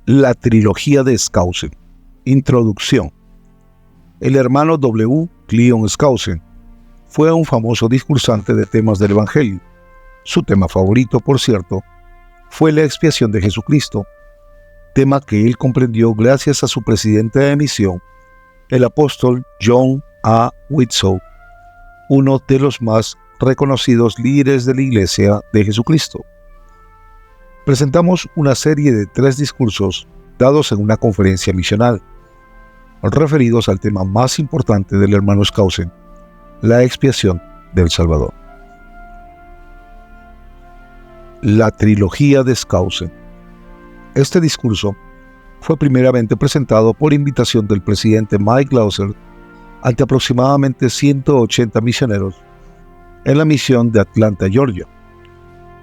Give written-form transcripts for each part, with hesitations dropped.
La trilogía de Skousen. Introducción. El hermano W. Cleon Skousen fue un famoso discursante de temas del Evangelio. Su tema favorito, por cierto, fue la expiación de Jesucristo, tema que él comprendió gracias a su presidente de misión, el apóstol John A. Widtsoe, uno de los más reconocidos líderes de la Iglesia de Jesucristo. Presentamos una serie de 3 discursos dados en una conferencia misional, referidos al tema más importante del hermano Skousen, la expiación del Salvador. La trilogía de Skousen. Este discurso fue primeramente presentado por invitación del presidente Mike Clauser ante aproximadamente 180 misioneros en la misión de Atlanta, Georgia.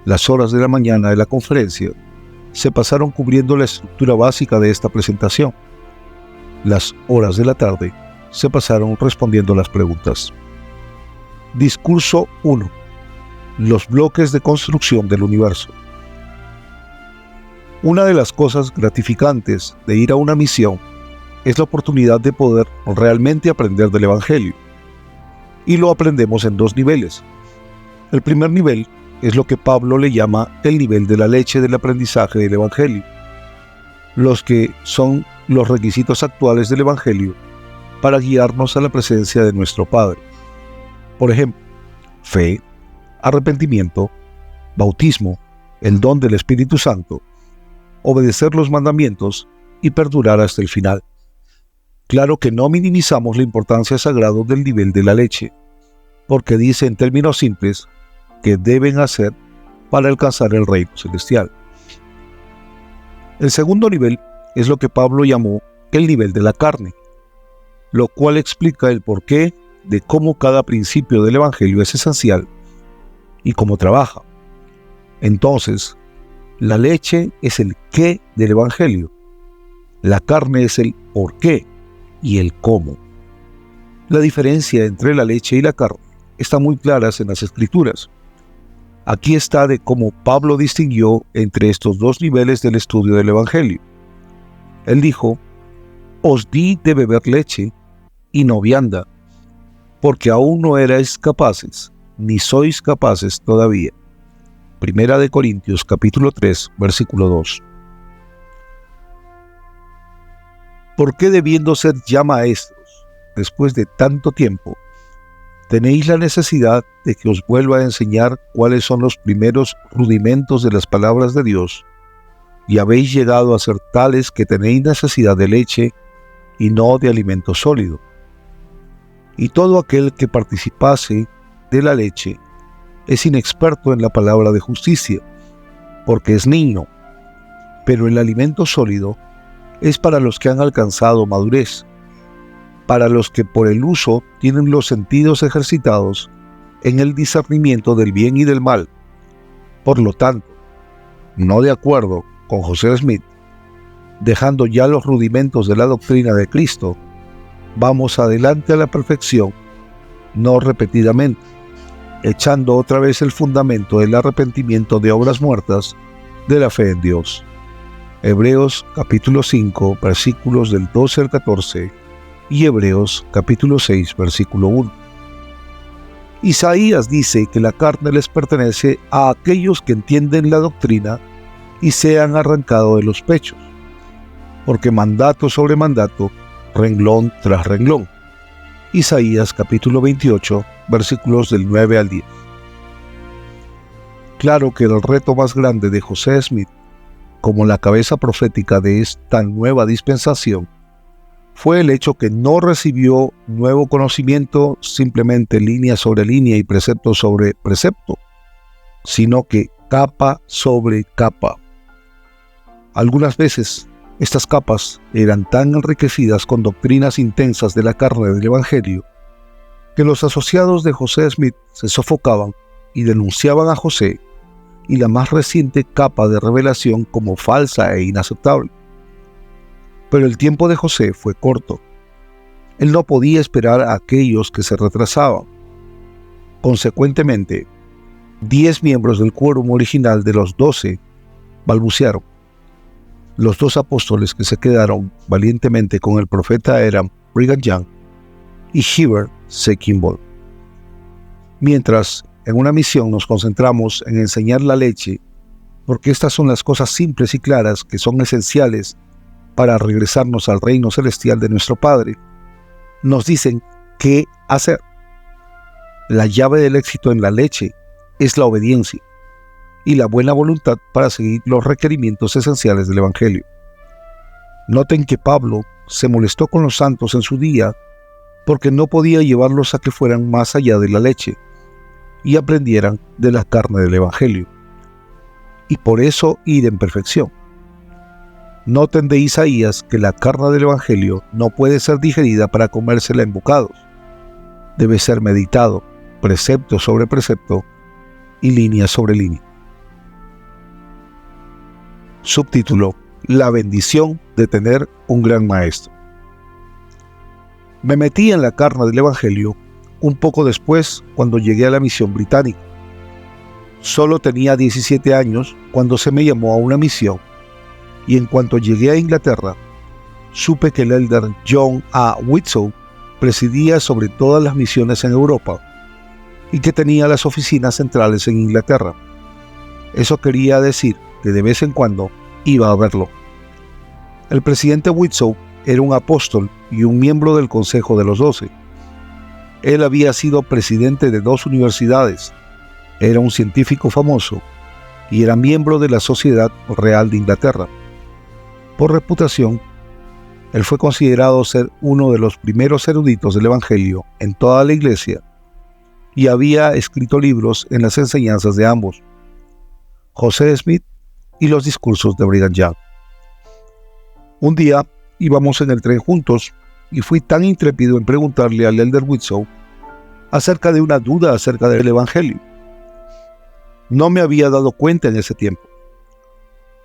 Las horas de la mañana de la conferencia se pasaron cubriendo la estructura básica de esta presentación. Las horas de la tarde se pasaron respondiendo las preguntas. Discurso 1. Los bloques de construcción del universo. Una de las cosas gratificantes de ir a una misión es la oportunidad de poder realmente aprender del Evangelio. Y lo aprendemos en 2 niveles. El primer nivel es lo que Pablo le llama el nivel de la leche del aprendizaje del Evangelio, los que son los requisitos actuales del Evangelio para guiarnos a la presencia de nuestro Padre. Por ejemplo, fe, arrepentimiento, bautismo, el don del Espíritu Santo, obedecer los mandamientos y perdurar hasta el final. Claro que no minimizamos la importancia sagrada del nivel de la leche, porque dice en términos simples que deben hacer para alcanzar el reino celestial. El segundo nivel es lo que Pablo llamó el nivel de la carne, lo cual explica el porqué de cómo cada principio del Evangelio es esencial y cómo trabaja. Entonces, la leche es el qué del Evangelio, la carne es el por qué y el cómo. La diferencia entre la leche y la carne está muy clara en las Escrituras. Aquí está de cómo Pablo distinguió entre estos 2 niveles del estudio del Evangelio. Él dijo: os di de beber leche y no vianda, porque aún no erais capaces, ni sois capaces todavía. Primera de Corintios capítulo 3, versículo 2. ¿Por qué, debiendo ser ya maestros, después de tanto tiempo, tenéis la necesidad de que os vuelva a enseñar cuáles son los primeros rudimentos de las palabras de Dios, y habéis llegado a ser tales que tenéis necesidad de leche y no de alimento sólido? Y todo aquel que participase de la leche es inexperto en la palabra de justicia, porque es niño, pero el alimento sólido es para los que han alcanzado madurez, para los que por el uso tienen los sentidos ejercitados en el discernimiento del bien y del mal. Por lo tanto, no de acuerdo con José Smith, dejando ya los rudimentos de la doctrina de Cristo, vamos adelante a la perfección, no repetidamente, echando otra vez el fundamento del arrepentimiento de obras muertas de la fe en Dios. Hebreos capítulo 5, versículos del 12 al 14, y Hebreos capítulo 6, versículo 1. Isaías dice que la carne les pertenece a aquellos que entienden la doctrina y se han arrancado de los pechos, porque mandato sobre mandato, renglón tras renglón. Isaías capítulo 28, versículos del 9 al 10. Claro que el reto más grande de José Smith, como la cabeza profética de esta nueva dispensación, fue el hecho que no recibió nuevo conocimiento simplemente línea sobre línea y precepto sobre precepto, sino que capa sobre capa. Algunas veces estas capas eran tan enriquecidas con doctrinas intensas de la carne del Evangelio que los asociados de José Smith se sofocaban y denunciaban a José y la más reciente capa de revelación como falsa e inaceptable. Pero el tiempo de José fue corto. Él no podía esperar a aquellos que se retrasaban. Consecuentemente, 10 miembros del quórum original de los 12 balbucearon: Los dos apóstoles que se quedaron valientemente con el profeta eran Brigham Young y Heber C. Kimball. Mientras en una misión nos concentramos en enseñar la leche, porque estas son las cosas simples y claras que son esenciales para regresarnos al reino celestial de nuestro Padre, nos dicen qué hacer. La llave del éxito en la leche es la obediencia y la buena voluntad para seguir los requerimientos esenciales del Evangelio. Noten que Pablo se molestó con los santos en su día porque no podía llevarlos a que fueran más allá de la leche y aprendieran de la carne del Evangelio, y por eso ir en perfección. Noten de Isaías que la carne del Evangelio no puede ser digerida para comérsela en bocados. Debe ser meditado, precepto sobre precepto y línea sobre línea. Subtítulo: La bendición de tener un gran maestro. Me metí en la carne del Evangelio un poco después, cuando llegué a la misión británica. Solo tenía 17 años cuando se me llamó a una misión, y en cuanto llegué a Inglaterra, supe que el elder John A. Whitsoe presidía sobre todas las misiones en Europa y que tenía las oficinas centrales en Inglaterra. Eso quería decir que de vez en cuando iba a verlo. El presidente Whitsoe era un apóstol y un miembro del Consejo de los 12. Él había sido presidente de 2 universidades, era un científico famoso y era miembro de la Sociedad Real de Inglaterra. Por reputación, él fue considerado ser uno de los primeros eruditos del Evangelio en toda la iglesia y había escrito libros en las enseñanzas de ambos, José Smith y los discursos de Brigham Young. Un día íbamos en el tren juntos y fui tan intrépido en preguntarle al elder Whitsoe acerca de una duda acerca del Evangelio. No me había dado cuenta en ese tiempo,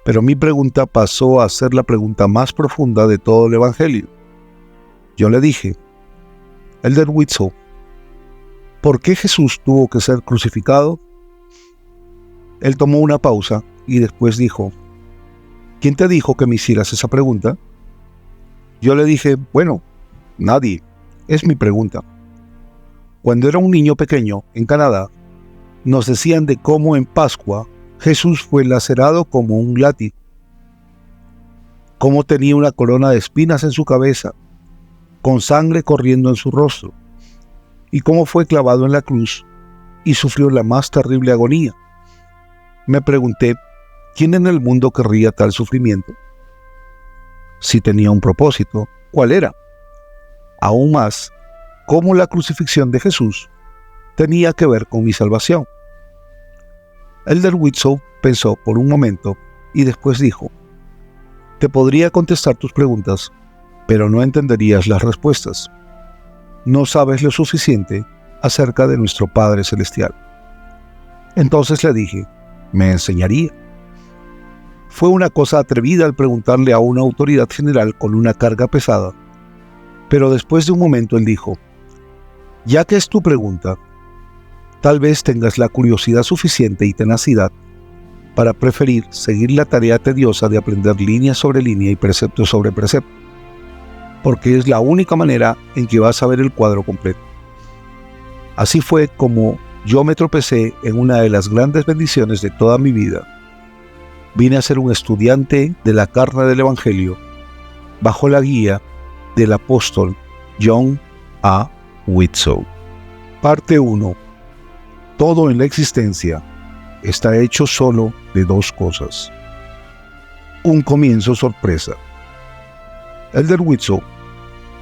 pero mi pregunta pasó a ser la pregunta más profunda de todo el Evangelio. Yo le dije: elder Whitsoe, ¿por qué Jesús tuvo que ser crucificado? Él tomó una pausa y después dijo: ¿quién te dijo que me hicieras esa pregunta? Yo le dije: bueno, nadie, es mi pregunta. Cuando era un niño pequeño en Canadá, nos decían de cómo en Pascua Jesús fue lacerado como un látigo, cómo tenía una corona de espinas en su cabeza, con sangre corriendo en su rostro, y cómo fue clavado en la cruz y sufrió la más terrible agonía. Me pregunté, ¿quién en el mundo querría tal sufrimiento? Si tenía un propósito, ¿cuál era? Aún más, ¿cómo la crucifixión de Jesús tenía que ver con mi salvación? Elder Whitsoe pensó por un momento y después dijo: te podría contestar tus preguntas, pero no entenderías las respuestas. No sabes lo suficiente acerca de nuestro Padre Celestial. Entonces le dije: ¿me enseñaría? Fue una cosa atrevida al preguntarle a una autoridad general con una carga pesada, pero después de un momento él dijo: ya que es tu pregunta, tal vez tengas la curiosidad suficiente y tenacidad para preferir seguir la tarea tediosa de aprender línea sobre línea y precepto sobre precepto, porque es la única manera en que vas a ver el cuadro completo. Así fue como yo me tropecé en una de las grandes bendiciones de toda mi vida. Vine a ser un estudiante de la carne del Evangelio bajo la guía del apóstol John A. Whitsoe. Parte 1. Todo en la existencia está hecho solo de 2 cosas. Un comienzo sorpresa. Elder Whitsoe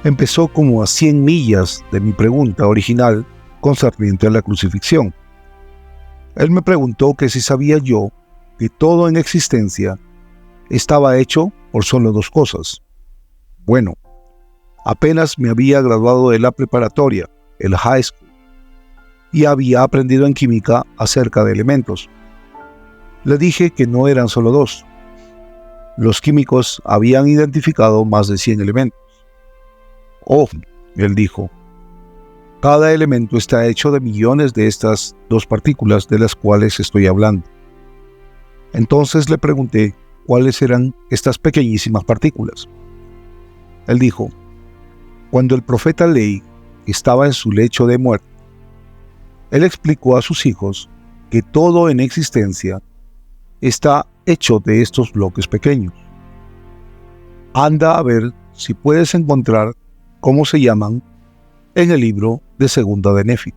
empezó como a 100 millas de mi pregunta original concerniente a la crucifixión. Él me preguntó que si sabía yo que todo en existencia estaba hecho por solo 2 cosas. Bueno, apenas me había graduado de la preparatoria, el high school, y había aprendido en química acerca de elementos. Le dije que no eran solo 2. Los químicos habían identificado más de 100 elementos. Oh, él dijo, cada elemento está hecho de millones de estas 2 partículas de las cuales estoy hablando. Entonces le pregunté cuáles eran estas pequeñísimas partículas. Él dijo: cuando el profeta Lehi estaba en su lecho de muerte, él explicó a sus hijos que todo en existencia está hecho de estos bloques pequeños. Anda a ver si puedes encontrar cómo se llaman en el libro de Segunda de Nefi.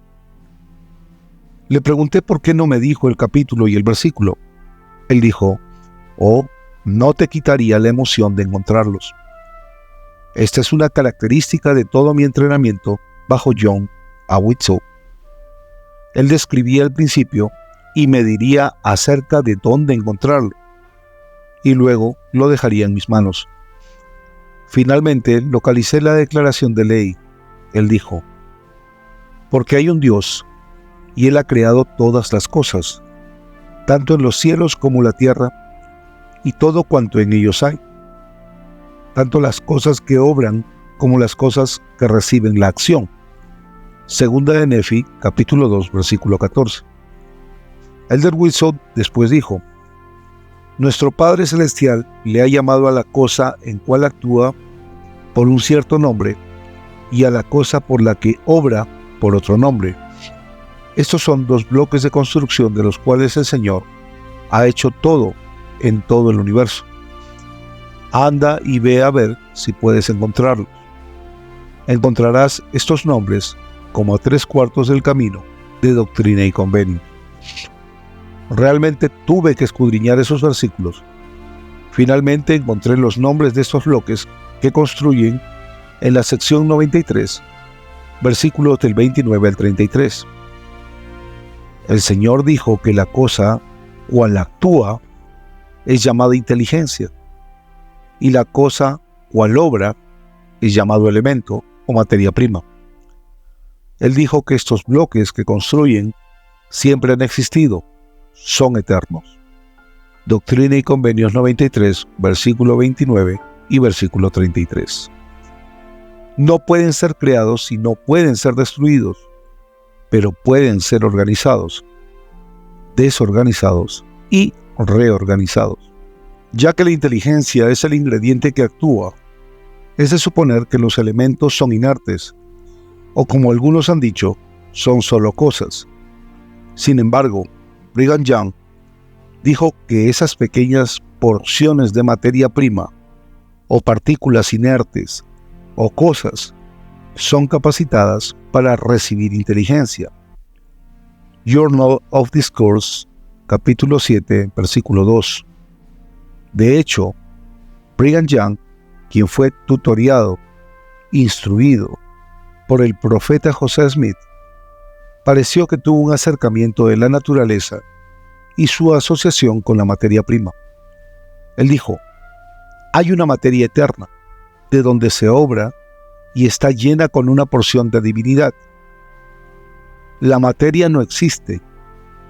Le pregunté por qué no me dijo el capítulo y el versículo. Él dijo: oh, no te quitaría la emoción de encontrarlos. Esta es una característica de todo mi entrenamiento bajo John Awitzel. Él describía el principio y me diría acerca de dónde encontrarlo, y luego lo dejaría en mis manos. Finalmente localicé la declaración de Lehi. Él dijo: porque hay un Dios, y Él ha creado todas las cosas, tanto en los cielos como la tierra, y todo cuanto en ellos hay, tanto las cosas que obran como las cosas que reciben la acción. Segunda de Nefi, capítulo 2, versículo 14. Elder Wilson después dijo: nuestro Padre Celestial le ha llamado a la cosa en cual actúa por un cierto nombre, y a la cosa por la que obra por otro nombre. Estos son dos bloques de construcción de los cuales el Señor ha hecho todo en todo el universo. Anda y ve a ver si puedes encontrarlos. Encontrarás estos nombres como a 3/4 del camino de Doctrina y Convenio. Realmente tuve que escudriñar esos versículos. Finalmente encontré los nombres de estos bloques que construyen en la sección 93, versículos del 29 al 33. El Señor dijo que la cosa cual actúa es llamada inteligencia, y la cosa cual obra es llamado elemento o materia prima. Él dijo que estos bloques que construyen siempre han existido, son eternos. Doctrina y Convenios 93, versículo 29 y versículo 33. No pueden ser creados y no pueden ser destruidos, pero pueden ser organizados, desorganizados y reorganizados. Ya que la inteligencia es el ingrediente que actúa, es de suponer que los elementos son inertes, o como algunos han dicho, son solo cosas. Sin embargo, Brigham Young dijo que esas pequeñas porciones de materia prima, o partículas inertes, o cosas, son capacitadas para recibir inteligencia. Journal of Discourse, capítulo 7, versículo 2. De hecho, Brigham Young, quien fue tutoriado, instruido por el profeta José Smith, pareció que tuvo un acercamiento de la naturaleza y su asociación con la materia prima. Él dijo: hay una materia eterna, de donde se obra y está llena con una porción de divinidad. La materia no existe,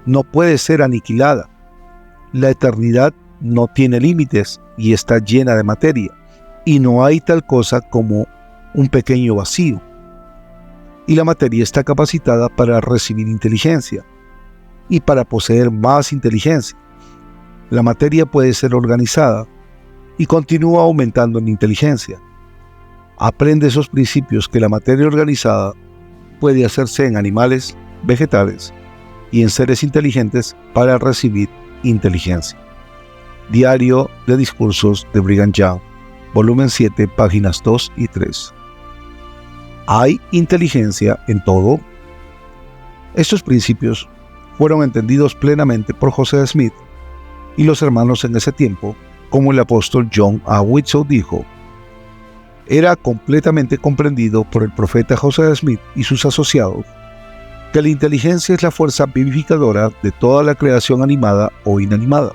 no puede ser aniquilada. La eternidad no tiene límites y está llena de materia, y no hay tal cosa como un pequeño vacío. Y la materia está capacitada para recibir inteligencia y para poseer más inteligencia. La materia puede ser organizada y continúa aumentando en inteligencia. Aprende esos principios que la materia organizada puede hacerse en animales, vegetales y en seres inteligentes para recibir inteligencia. Diario de Discursos de Brigham Young, volumen 7, páginas 2 y 3. ¿Hay inteligencia en todo? Estos principios fueron entendidos plenamente por José Smith y los hermanos en ese tiempo, como el apóstol John A. Whitsoe dijo. Era completamente comprendido por el profeta José Smith y sus asociados que la inteligencia es la fuerza vivificadora de toda la creación animada o inanimada.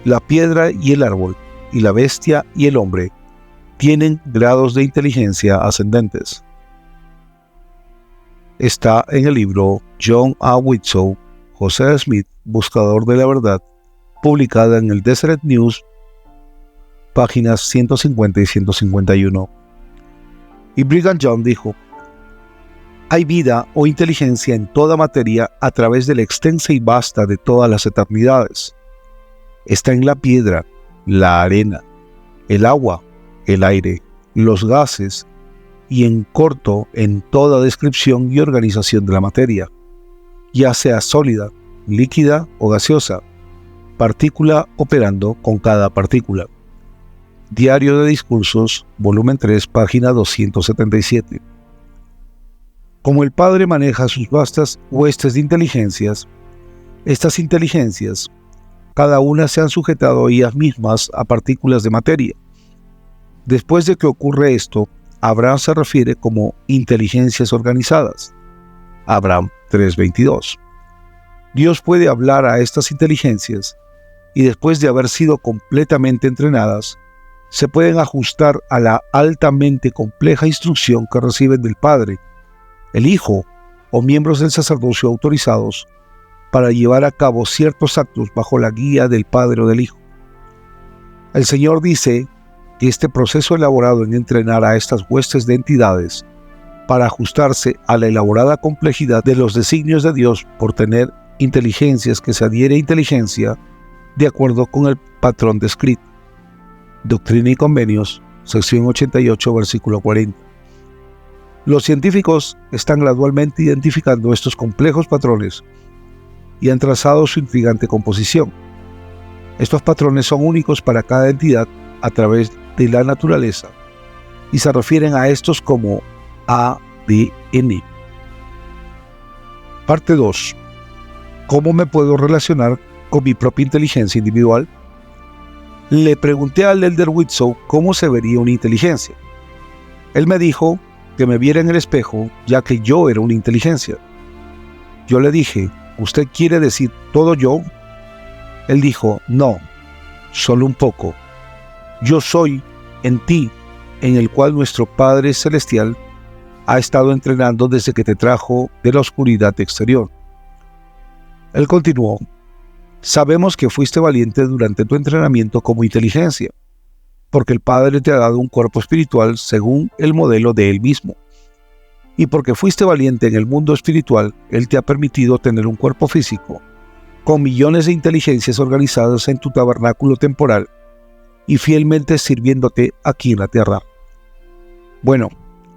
La piedra y el árbol, y la bestia y el hombre, tienen grados de inteligencia ascendentes. Está en el libro John A. Whitsoe, José Smith, Buscador de la Verdad, publicada en el Deseret News, páginas 150 y 151. Y Brigham Young dijo: hay vida o inteligencia en toda materia a través de la extensa y vasta de todas las eternidades. Está en la piedra, la arena, el agua, el aire, los gases y en corto en toda descripción y organización de la materia, ya sea sólida, líquida o gaseosa, partícula operando con cada partícula. Diario de Discursos, volumen 3, página 277. Como el Padre maneja sus vastas huestes de inteligencias, estas inteligencias, cada una se han sujetado ellas mismas a partículas de materia. Después de que ocurre esto, Abraham se refiere como inteligencias organizadas. Abraham 3:22. Dios puede hablar a estas inteligencias y después de haber sido completamente entrenadas, se pueden ajustar a la altamente compleja instrucción que reciben del Padre, el Hijo o miembros del sacerdocio autorizados para llevar a cabo ciertos actos bajo la guía del Padre o del Hijo. El Señor dice que este proceso elaborado en entrenar a estas huestes de entidades para ajustarse a la elaborada complejidad de los designios de Dios por tener inteligencias que se adhiere a inteligencia de acuerdo con el patrón descrito. Doctrina y Convenios, sección 88, versículo 40. Los científicos están gradualmente identificando estos complejos patrones y han trazado su intrigante composición. Estos patrones son únicos para cada entidad a través de la naturaleza y se refieren a estos como ADN. Parte 2. ¿Cómo me puedo relacionar con mi propia inteligencia individual? Le pregunté al Elder Widtsoe cómo se vería una inteligencia. Él me dijo que me viera en el espejo, ya que yo era una inteligencia. Yo le dije, ¿usted quiere decir todo yo? Él dijo, no, solo un poco. Yo soy en ti, en el cual nuestro Padre Celestial ha estado entrenando desde que te trajo de la oscuridad exterior. Él continuó, sabemos que fuiste valiente durante tu entrenamiento como inteligencia, porque el Padre te ha dado un cuerpo espiritual según el modelo de Él mismo. Y porque fuiste valiente en el mundo espiritual, Él te ha permitido tener un cuerpo físico, con millones de inteligencias organizadas en tu tabernáculo temporal y fielmente sirviéndote aquí en la tierra. Bueno,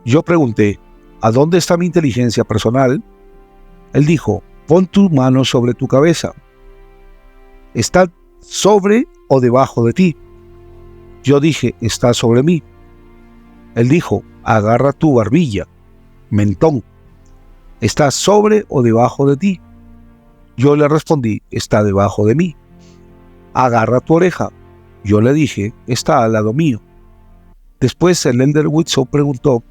yo pregunté, ¿a dónde está mi inteligencia personal? Él dijo, pon tu mano sobre tu cabeza. ¿Está sobre o debajo de ti? Yo dije, está sobre mí. Él dijo, agarra tu barbilla, mentón. ¿Está sobre o debajo de ti? Yo le respondí, está debajo de mí. Agarra tu oreja. Yo le dije, está al lado mío. Después el Elder Widtsoe preguntó,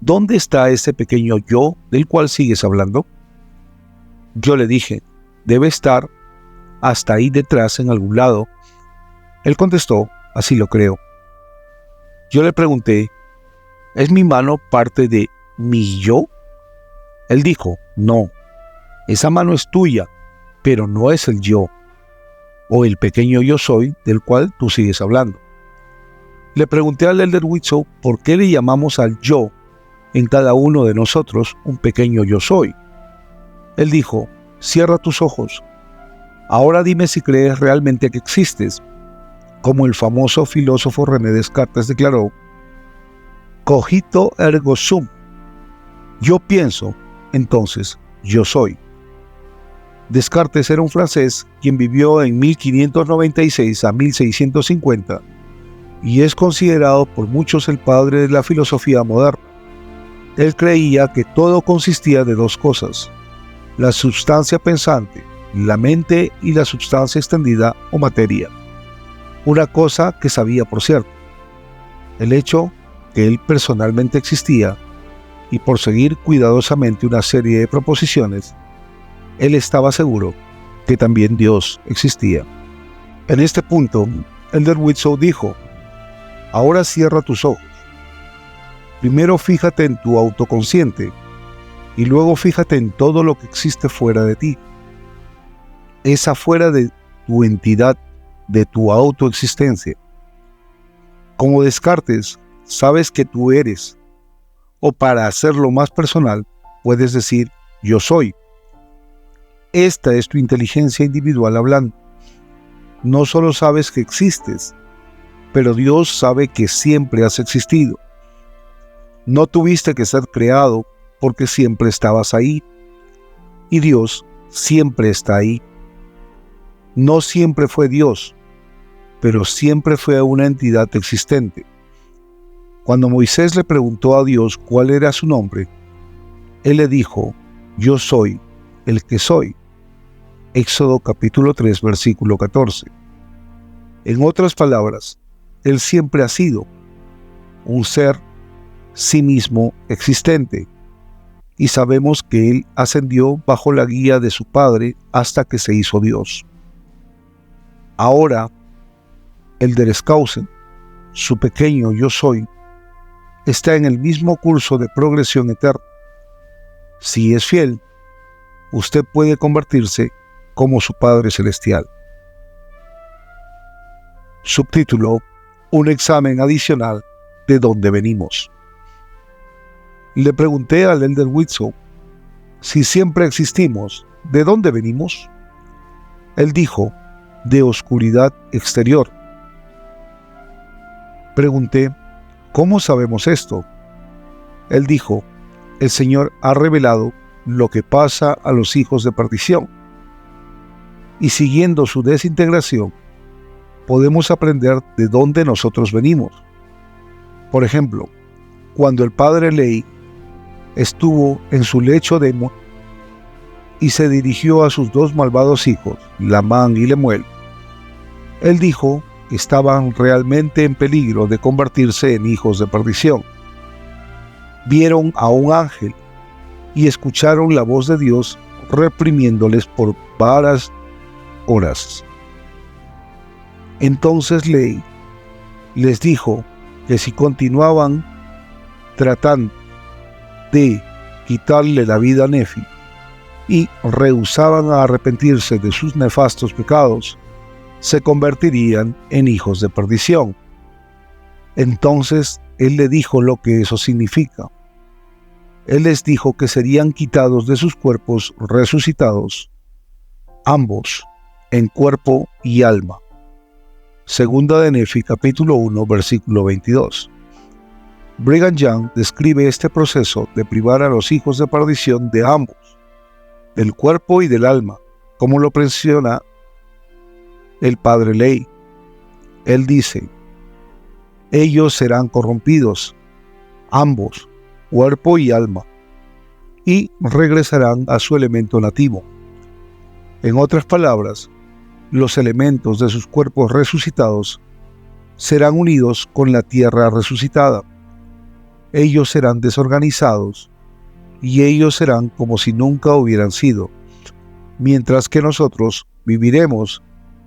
¿dónde está ese pequeño yo del cual sigues hablando? Yo le dije, debe estar hasta ahí detrás en algún lado. Él contestó, así lo creo. Yo le pregunté, ¿es mi mano parte de mi yo? Él dijo, no, esa mano es tuya, pero no es el yo, o el pequeño yo soy del cual tú sigues hablando. Le pregunté al Elder Widtsoe por qué le llamamos al yo en cada uno de nosotros un pequeño yo soy. Él dijo, cierra tus ojos. Ahora dime si crees realmente que existes. Como el famoso filósofo René Descartes declaró, cogito ergo sum. Yo pienso, entonces yo soy. Descartes era un francés quien vivió en 1596 a 1650 y es considerado por muchos el padre de la filosofía moderna. Él creía que todo consistía de dos cosas, la substancia pensante, la mente y la substancia extendida o materia. Una cosa que sabía, por cierto, el hecho que él personalmente existía y por seguir cuidadosamente una serie de proposiciones, él estaba seguro que también Dios existía. En este punto, Elder Widtsoe dijo, ahora cierra tus ojos. Primero fíjate en tu autoconsciente y luego fíjate en todo lo que existe fuera de ti. Es afuera de tu entidad, de tu autoexistencia. Como Descartes, sabes que tú eres, o para hacerlo más personal, puedes decir, yo soy. Esta es tu inteligencia individual hablando. no solo sabes que existes, pero Dios sabe que siempre has existido. No tuviste que ser creado porque siempre estabas ahí, y Dios siempre está ahí. No siempre fue Dios, pero siempre fue una entidad existente. Cuando Moisés le preguntó a Dios cuál era su nombre, Él le dijo: yo soy el que soy. Éxodo capítulo 3, versículo 14. En otras palabras, Él siempre ha sido un ser sí mismo existente, y sabemos que Él ascendió bajo la guía de su Padre hasta que se hizo Dios. Ahora, el Der Skousen, su pequeño yo soy, está en el mismo curso de progresión eterna. Si es fiel, usted puede convertirse como su Padre Celestial. Subtítulo: un examen adicional de dónde venimos. Le pregunté al Elder Widtsoe: si siempre existimos, ¿de dónde venimos? Él dijo: de oscuridad exterior. Pregunté: ¿cómo sabemos esto? Él dijo: el Señor ha revelado lo que pasa a los hijos de perdición, y siguiendo su desintegración, podemos aprender de dónde nosotros venimos. Por ejemplo, cuando el padre Lehi estuvo en su lecho de muerte y se dirigió a sus dos malvados hijos, Lamán y Lemuel, él dijo que estaban realmente en peligro de convertirse en hijos de perdición. Vieron a un ángel y escucharon la voz de Dios reprimiéndoles por varias horas. Entonces Lehi les dijo que si continuaban tratando de quitarle la vida a Nefi y rehusaban a arrepentirse de sus nefastos pecados, se convertirían en hijos de perdición. Entonces él le dijo lo que eso significa. Él les dijo que serían quitados de sus cuerpos resucitados, ambos, en cuerpo y alma. Segunda de Nefi, capítulo 1, versículo 22. Brigham Young describe este proceso de privar a los hijos de perdición de ambos, del cuerpo y del alma, como lo menciona el padre Lehi. Él dice: ellos serán corrompidos, ambos, cuerpo y alma, y regresarán a su elemento nativo. En otras palabras, los elementos de sus cuerpos resucitados serán unidos con la tierra resucitada. Ellos serán desorganizados y ellos serán como si nunca hubieran sido, mientras que nosotros viviremos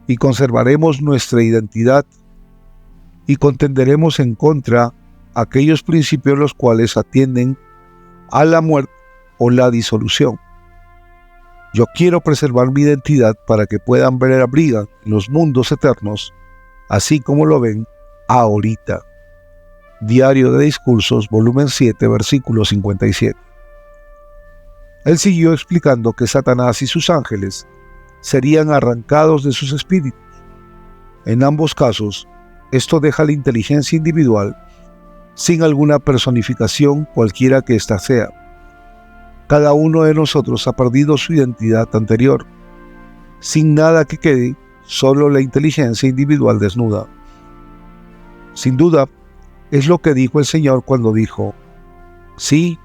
y conservaremos nuestra identidad y contenderemos en contra aquellos principios los cuales atienden a la muerte o la disolución. Yo quiero preservar mi identidad para que puedan ver a Brigham en los mundos eternos, así como lo ven ahorita. Diario de Discursos, volumen 7, versículo 57. Él siguió explicando que Satanás y sus ángeles serían arrancados de sus espíritus. En ambos casos, esto deja la inteligencia individual sin alguna personificación, cualquiera que ésta sea. Cada uno de nosotros ha perdido su identidad anterior, sin nada que quede, solo la inteligencia individual desnuda. Sin duda, es lo que dijo el Señor cuando dijo: sí,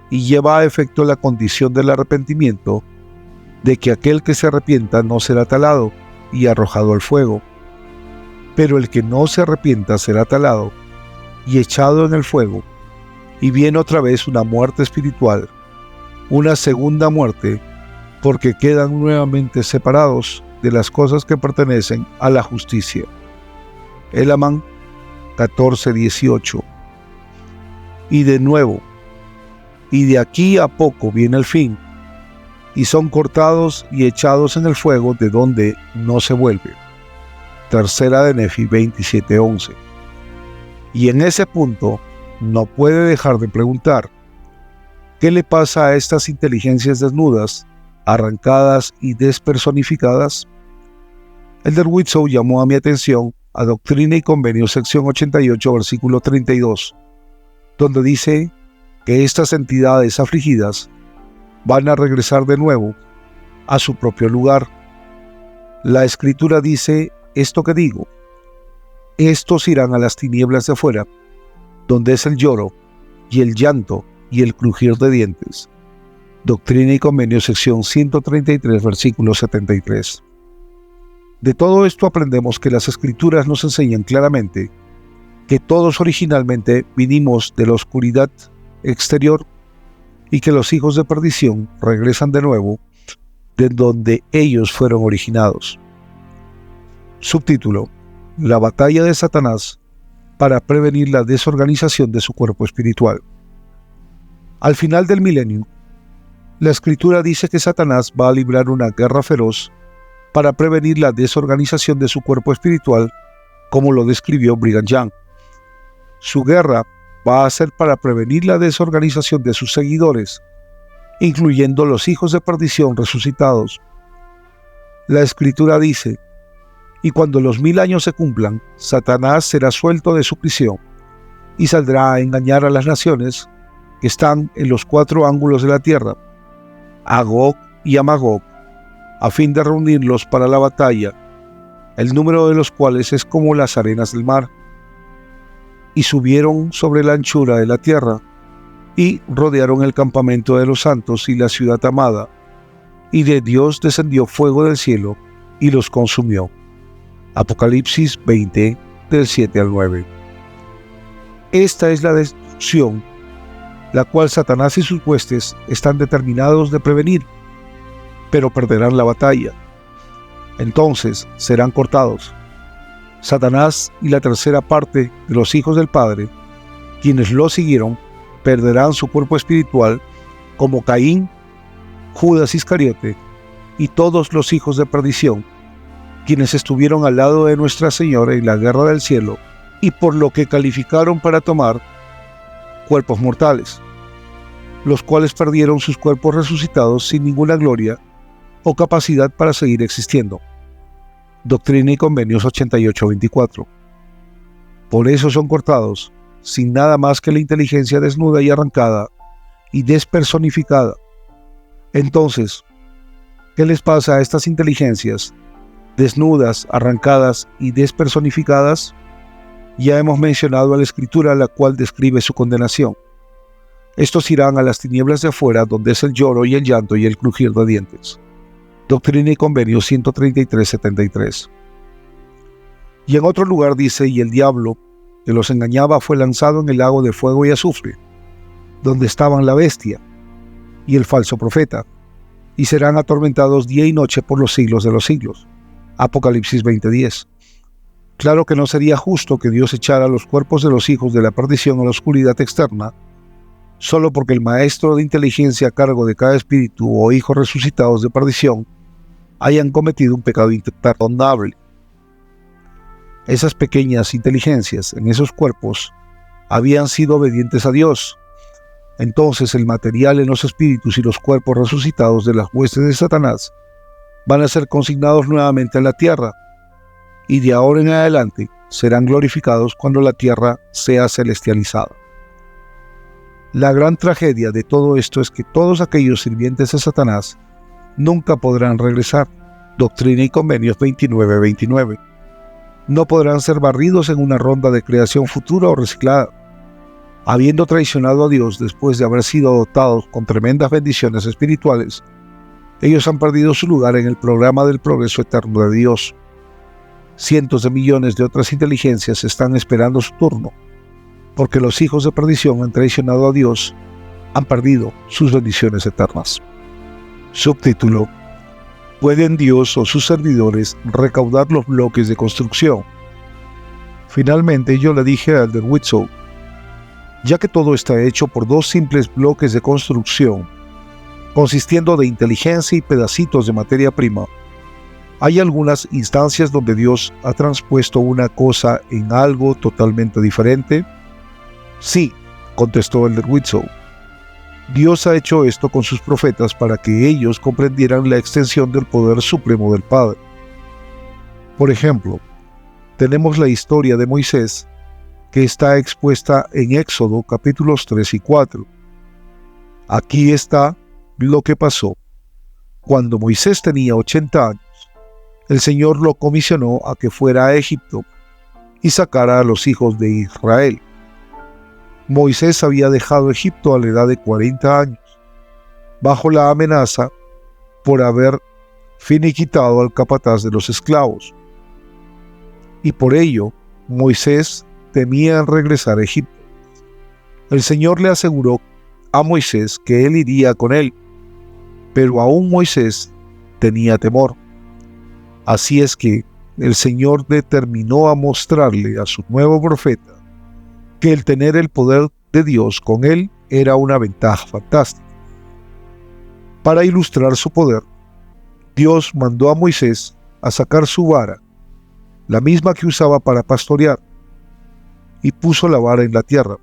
y lleva a efecto la condición del arrepentimiento, de que aquel que se arrepienta no será talado y arrojado al fuego, pero el que no se arrepienta será talado y echado en el fuego, y viene otra vez una muerte espiritual, una segunda muerte, porque quedan nuevamente separados de las cosas que pertenecen a la justicia. Elamán 14:18. Y de nuevo, y de aquí a poco viene el fin, y son cortados y echados en el fuego de donde no se vuelve. Tercera de Nefi 27:11. Y en ese punto no puede dejar de preguntar: ¿qué le pasa a estas inteligencias desnudas, arrancadas y despersonificadas? Elder Whitsoe llamó a mi atención a Doctrina y Convenios, sección 88, versículo 32, donde dice que estas entidades afligidas van a regresar de nuevo a su propio lugar. La Escritura dice esto que digo: estos irán a las tinieblas de afuera, donde es el lloro y el llanto y el crujir de dientes. Doctrina y Convenios, sección 133, versículo 73. De todo esto aprendemos que las Escrituras nos enseñan claramente que todos originalmente vinimos de la oscuridad exterior y que los hijos de perdición regresan de nuevo de donde ellos fueron originados. Subtítulo: La batalla de Satanás para prevenir la desorganización de su cuerpo espiritual. Al final del milenio, la Escritura dice que Satanás va a librar una guerra feroz para prevenir la desorganización de su cuerpo espiritual, como lo describió Brigham Young. Su guerra va a ser para prevenir la desorganización de sus seguidores, incluyendo los hijos de perdición resucitados. La Escritura dice: y cuando los 1000 años se cumplan, Satanás será suelto de su prisión y saldrá a engañar a las naciones que están en los 4 ángulos de la tierra, a Gog y a Magog, a fin de reunirlos para la batalla, el número de los cuales es como las arenas del mar. Y subieron sobre la anchura de la tierra, y rodearon el campamento de los santos y la ciudad amada, y de Dios descendió fuego del cielo, y los consumió. Apocalipsis 20, del 7 al 9. Esta es la destrucción, la cual Satanás y sus huestes están determinados de prevenir, pero perderán la batalla. Entonces serán cortados. Satanás y la tercera parte de los hijos del Padre, quienes lo siguieron, perderán su cuerpo espiritual, como Caín, Judas Iscariote y todos los hijos de perdición, quienes estuvieron al lado de Nuestra Señora en la guerra del cielo y por lo que calificaron para tomar cuerpos mortales, los cuales perdieron sus cuerpos resucitados sin ninguna gloria o capacidad para seguir existiendo. Doctrina y Convenios 88-24. Por eso son cortados, sin nada más que la inteligencia desnuda y arrancada y despersonificada. Entonces, ¿qué les pasa a estas inteligencias desnudas, arrancadas y despersonificadas? Ya hemos mencionado a la Escritura, la cual describe su condenación. Estos irán a las tinieblas de afuera, donde es el lloro y el llanto y el crujir de dientes. Doctrina y Convenios 133-73. Y en otro lugar dice: y el diablo que los engañaba fue lanzado en el lago de fuego y azufre, donde estaban la bestia y el falso profeta, y serán atormentados día y noche por los siglos de los siglos. Apocalipsis 20:10. Claro que no sería justo que Dios echara los cuerpos de los hijos de la perdición a la oscuridad externa, solo porque el maestro de inteligencia a cargo de cada espíritu o hijos resucitados de perdición hayan cometido un pecado imperdonable. Esas pequeñas inteligencias en esos cuerpos habían sido obedientes a Dios. Entonces el material en los espíritus y los cuerpos resucitados de las huestes de Satanás van a ser consignados nuevamente en la tierra, y de ahora en adelante serán glorificados cuando la tierra sea celestializada. La gran tragedia de todo esto es que todos aquellos sirvientes de Satanás nunca podrán regresar. Doctrina y Convenios 29-29. No podrán ser barridos en una ronda de creación futura o reciclada. Habiendo traicionado a Dios después de haber sido dotados con tremendas bendiciones espirituales, ellos han perdido su lugar en el programa del progreso eterno de Dios. Cientos de millones de otras inteligencias están esperando su turno, porque los hijos de perdición han traicionado a Dios, han perdido sus bendiciones eternas. Subtítulo: ¿pueden Dios o sus servidores recaudar los bloques de construcción? Finalmente yo le dije a Elder Whitsoe: ya que todo está hecho por 2 simples bloques de construcción, consistiendo de inteligencia y pedacitos de materia prima, ¿hay algunas instancias donde Dios ha transpuesto una cosa en algo totalmente diferente? Sí, contestó Elder Whitsoe. Dios ha hecho esto con sus profetas para que ellos comprendieran la extensión del poder supremo del Padre. Por ejemplo, tenemos la historia de Moisés que está expuesta en Éxodo capítulos 3 y 4. Aquí está lo que pasó. Cuando Moisés tenía 80 años, el Señor lo comisionó a que fuera a Egipto y sacara a los hijos de Israel. Moisés había dejado Egipto a la edad de 40 años, bajo la amenaza por haber finiquitado al capataz de los esclavos. Y por ello, Moisés temía regresar a Egipto. El Señor le aseguró a Moisés que él iría con él, pero aún Moisés tenía temor. Así es que el Señor determinó a mostrarle a su nuevo profeta que el tener el poder de Dios con él era una ventaja fantástica. Para ilustrar su poder, Dios mandó a Moisés a sacar su vara, la misma que usaba para pastorear, y puso la vara en la tierra.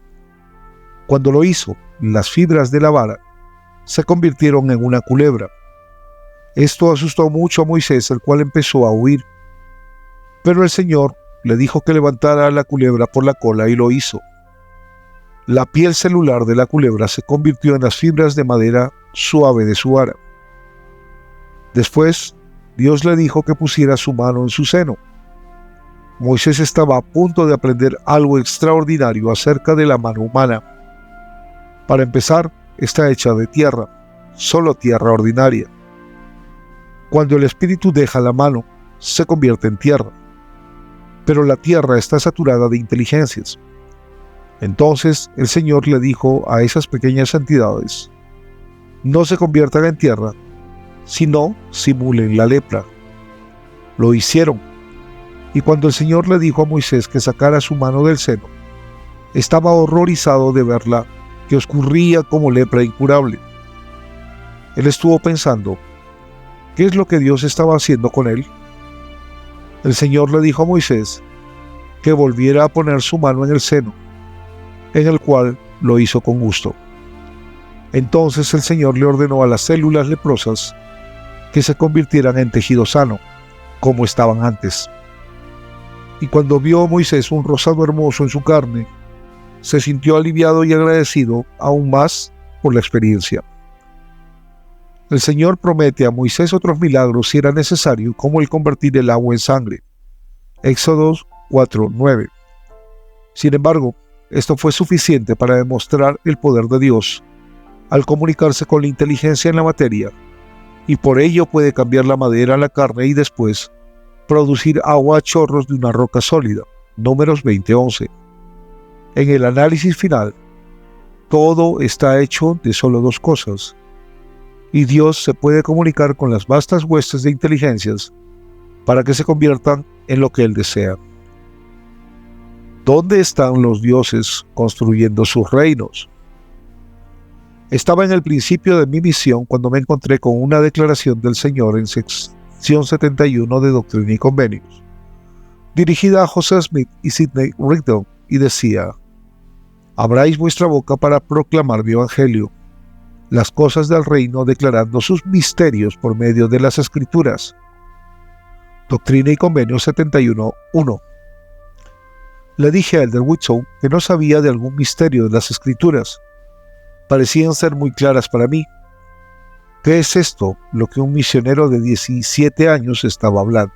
Cuando lo hizo, las fibras de la vara se convirtieron en una culebra. Esto asustó mucho a Moisés, el cual empezó a huir. Pero el Señor le dijo que levantara a la culebra por la cola y lo hizo. La piel celular de la culebra se convirtió en las fibras de madera suave de su vara. Después, Dios le dijo que pusiera su mano en su seno. Moisés estaba a punto de aprender algo extraordinario acerca de la mano humana. Para empezar, está hecha de tierra, solo tierra ordinaria. Cuando el espíritu deja la mano, se convierte en tierra. Pero la tierra está saturada de inteligencias. Entonces el Señor le dijo a esas pequeñas entidades: no se conviertan en tierra, sino simulen la lepra. Lo hicieron. Y cuando el Señor le dijo a Moisés que sacara su mano del seno, estaba horrorizado de verla, que oscurría como lepra incurable. Él estuvo pensando, ¿qué es lo que Dios estaba haciendo con él? El Señor le dijo a Moisés que volviera a poner su mano en el seno, en el cual lo hizo con gusto. Entonces el Señor le ordenó a las células leprosas que se convirtieran en tejido sano, como estaban antes. Y cuando vio a Moisés un rosado hermoso en su carne, se sintió aliviado y agradecido aún más por la experiencia. El Señor promete a Moisés otros milagros si era necesario, como el convertir el agua en sangre. Éxodo 4:9. Sin embargo, esto fue suficiente para demostrar el poder de Dios al comunicarse con la inteligencia en la materia, y por ello puede cambiar la madera a la carne y después producir agua a chorros de una roca sólida. Números 20:11. En el análisis final, todo está hecho de solo dos cosas, y Dios se puede comunicar con las vastas huestes de inteligencias para que se conviertan en lo que Él desea. ¿Dónde están los dioses construyendo sus reinos? Estaba en el principio de mi misión cuando me encontré con una declaración del Señor en sección 71 de Doctrina y Convenios, dirigida a José Smith y Sidney Rigdon, y decía: abráis vuestra boca para proclamar mi evangelio, las cosas del reino, declarando sus misterios por medio de las Escrituras. Doctrina y Convenios 71:1. Le dije a Elder Whitson que no sabía de algún misterio de las Escrituras. Parecían ser muy claras para mí. ¿Qué es esto? Lo que un misionero de 17 años estaba hablando.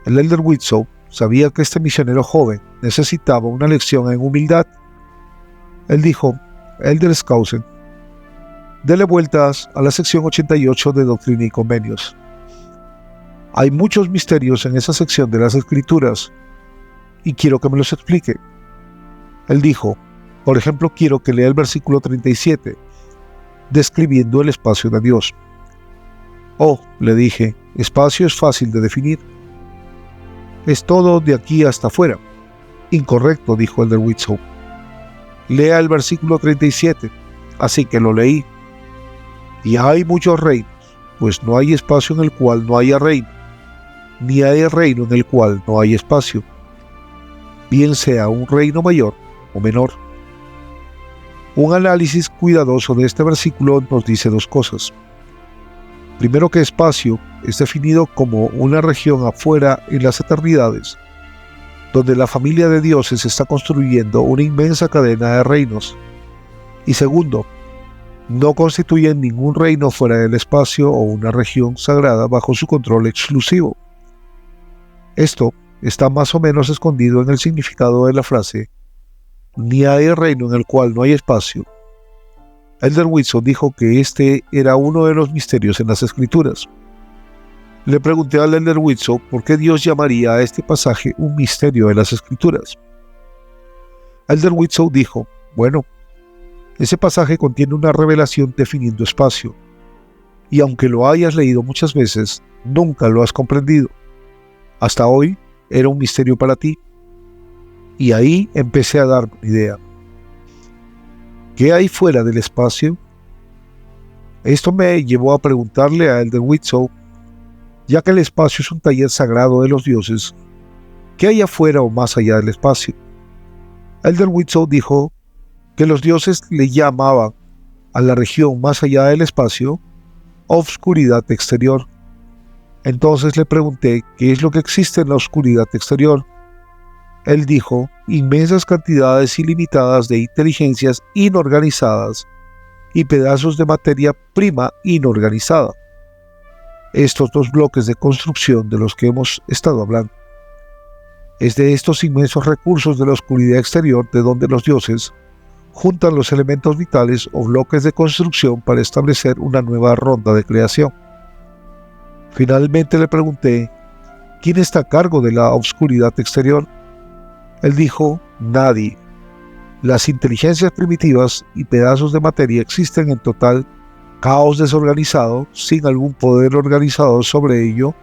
El Elder Whitson sabía que este misionero joven necesitaba una lección en humildad. Él dijo: Elder Skousen, dele vueltas a la sección 88 de Doctrina y Convenios. Hay muchos misterios en esa sección de las Escrituras y quiero que me los explique. Él dijo: por ejemplo, quiero que lea el versículo 37, describiendo el espacio de Dios. Oh, le dije, espacio es fácil de definir. Es todo de aquí hasta afuera. Incorrecto, dijo Elder Whitson. Lea el versículo 37. Así que lo leí. Y hay muchos reinos, pues no hay espacio en el cual no haya reino, ni hay reino en el cual no hay espacio, bien sea un reino mayor o menor. Un análisis cuidadoso de este versículo nos dice dos cosas. Primero que espacio es definido como una región afuera en las eternidades, donde la familia de dioses está construyendo una inmensa cadena de reinos. Y segundo, no constituyen ningún reino fuera del espacio o una región sagrada bajo su control exclusivo. Esto está más o menos escondido en el significado de la frase «ni hay reino en el cual no hay espacio». Elder Whitson dijo que este era uno de los misterios en las Escrituras. Le pregunté al Elder Whitson por qué Dios llamaría a este pasaje un misterio de las Escrituras. Elder Whitson dijo, bueno, ese pasaje contiene una revelación definiendo espacio, y aunque lo hayas leído muchas veces, nunca lo has comprendido. Hasta hoy era un misterio para ti. Y ahí empecé a darme una idea. ¿Qué hay fuera del espacio? Esto me llevó a preguntarle a Elder Whitson, ya que el espacio es un taller sagrado de los dioses, ¿qué hay afuera o más allá del espacio? Elder Whitson dijo que los dioses le llamaban a la región más allá del espacio obscuridad exterior. Entonces le pregunté qué es lo que existe en la oscuridad exterior. Él dijo, inmensas cantidades ilimitadas de inteligencias inorganizadas y pedazos de materia prima inorganizada. Estos dos bloques de construcción de los que hemos estado hablando. Es de estos inmensos recursos de la oscuridad exterior de donde los dioses juntan los elementos vitales o bloques de construcción para establecer una nueva ronda de creación. Finalmente le pregunté, ¿quién está a cargo de la oscuridad exterior? Él dijo, nadie. Las inteligencias primitivas y pedazos de materia existen en total caos desorganizado, sin algún poder organizador sobre ello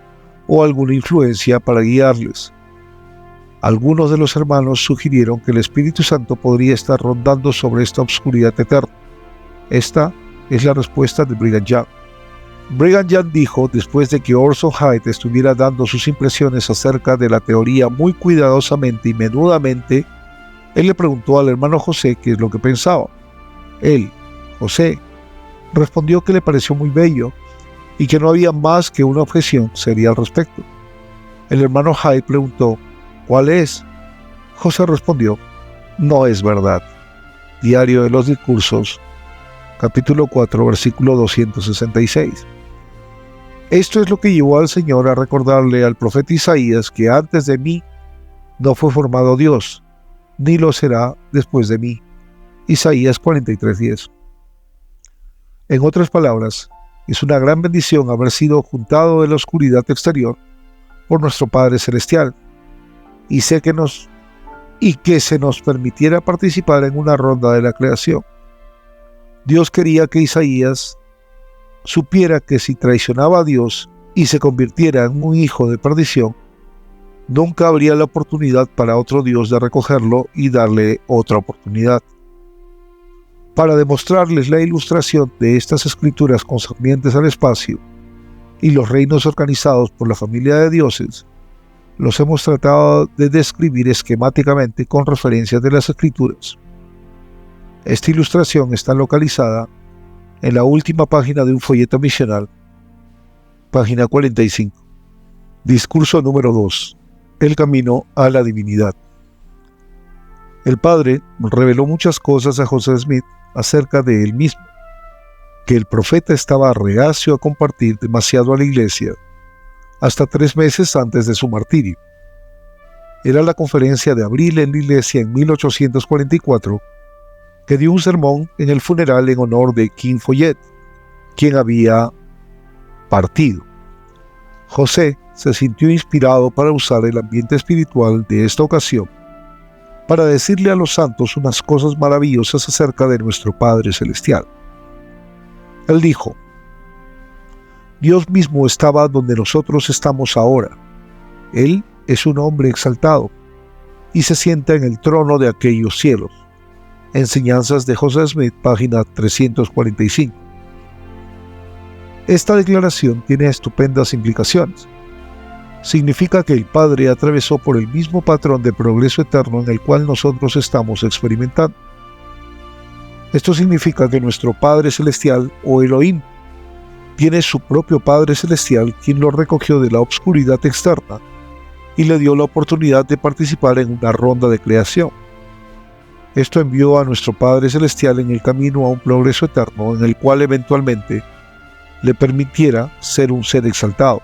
o alguna influencia para guiarles. Algunos de los hermanos sugirieron que el Espíritu Santo podría estar rondando sobre esta oscuridad eterna. Esta es la respuesta de Brigham Young. Brigham Young dijo, después de que Orson Hyde estuviera dando sus impresiones acerca de la teoría muy cuidadosamente y menudamente, él le preguntó al hermano José qué es lo que pensaba. Él, José, respondió que le pareció muy bello y que no había más que una objeción seria al respecto. El hermano Hyde preguntó, ¿cuál es? José respondió, no es verdad. Diario de los Discursos, capítulo 4, versículo 266. Esto es lo que llevó al Señor a recordarle al profeta Isaías que antes de mí no fue formado Dios, ni lo será después de mí. Isaías 43:10. En otras palabras, es una gran bendición haber sido juntado de la oscuridad exterior por nuestro Padre Celestial, y que se nos permitiera participar en una ronda de la creación. Dios quería que Isaías supiera que si traicionaba a Dios y se convirtiera en un hijo de perdición, nunca habría la oportunidad para otro Dios de recogerlo y darle otra oportunidad. Para demostrarles la ilustración de estas escrituras concernientes al espacio y los reinos organizados por la familia de dioses, los hemos tratado de describir esquemáticamente con referencias de las escrituras. Esta ilustración está localizada en la última página de un folleto misional, página 45. Discurso número 2. El camino a la divinidad. El Padre reveló muchas cosas a José Smith acerca de él mismo, que el profeta estaba reacio a compartir demasiado a la iglesia, hasta 3 meses antes de su martirio. Era la conferencia de abril en la iglesia en 1844, que dio un sermón en el funeral en honor de King Follett, quien había partido. José se sintió inspirado para usar el ambiente espiritual de esta ocasión para decirle a los santos unas cosas maravillosas acerca de nuestro Padre Celestial. Él dijo, Dios mismo estaba donde nosotros estamos ahora. Él es un hombre exaltado y se sienta en el trono de aquellos cielos. Enseñanzas de José Smith, página 345. Esta declaración tiene estupendas implicaciones. Significa que el Padre atravesó por el mismo patrón de progreso eterno en el cual nosotros estamos experimentando. Esto significa que nuestro Padre Celestial, o Elohim, tiene su propio Padre Celestial, quien lo recogió de la obscuridad externa y le dio la oportunidad de participar en una ronda de creación. Esto envió a nuestro Padre Celestial en el camino a un progreso eterno en el cual eventualmente le permitiera ser un ser exaltado.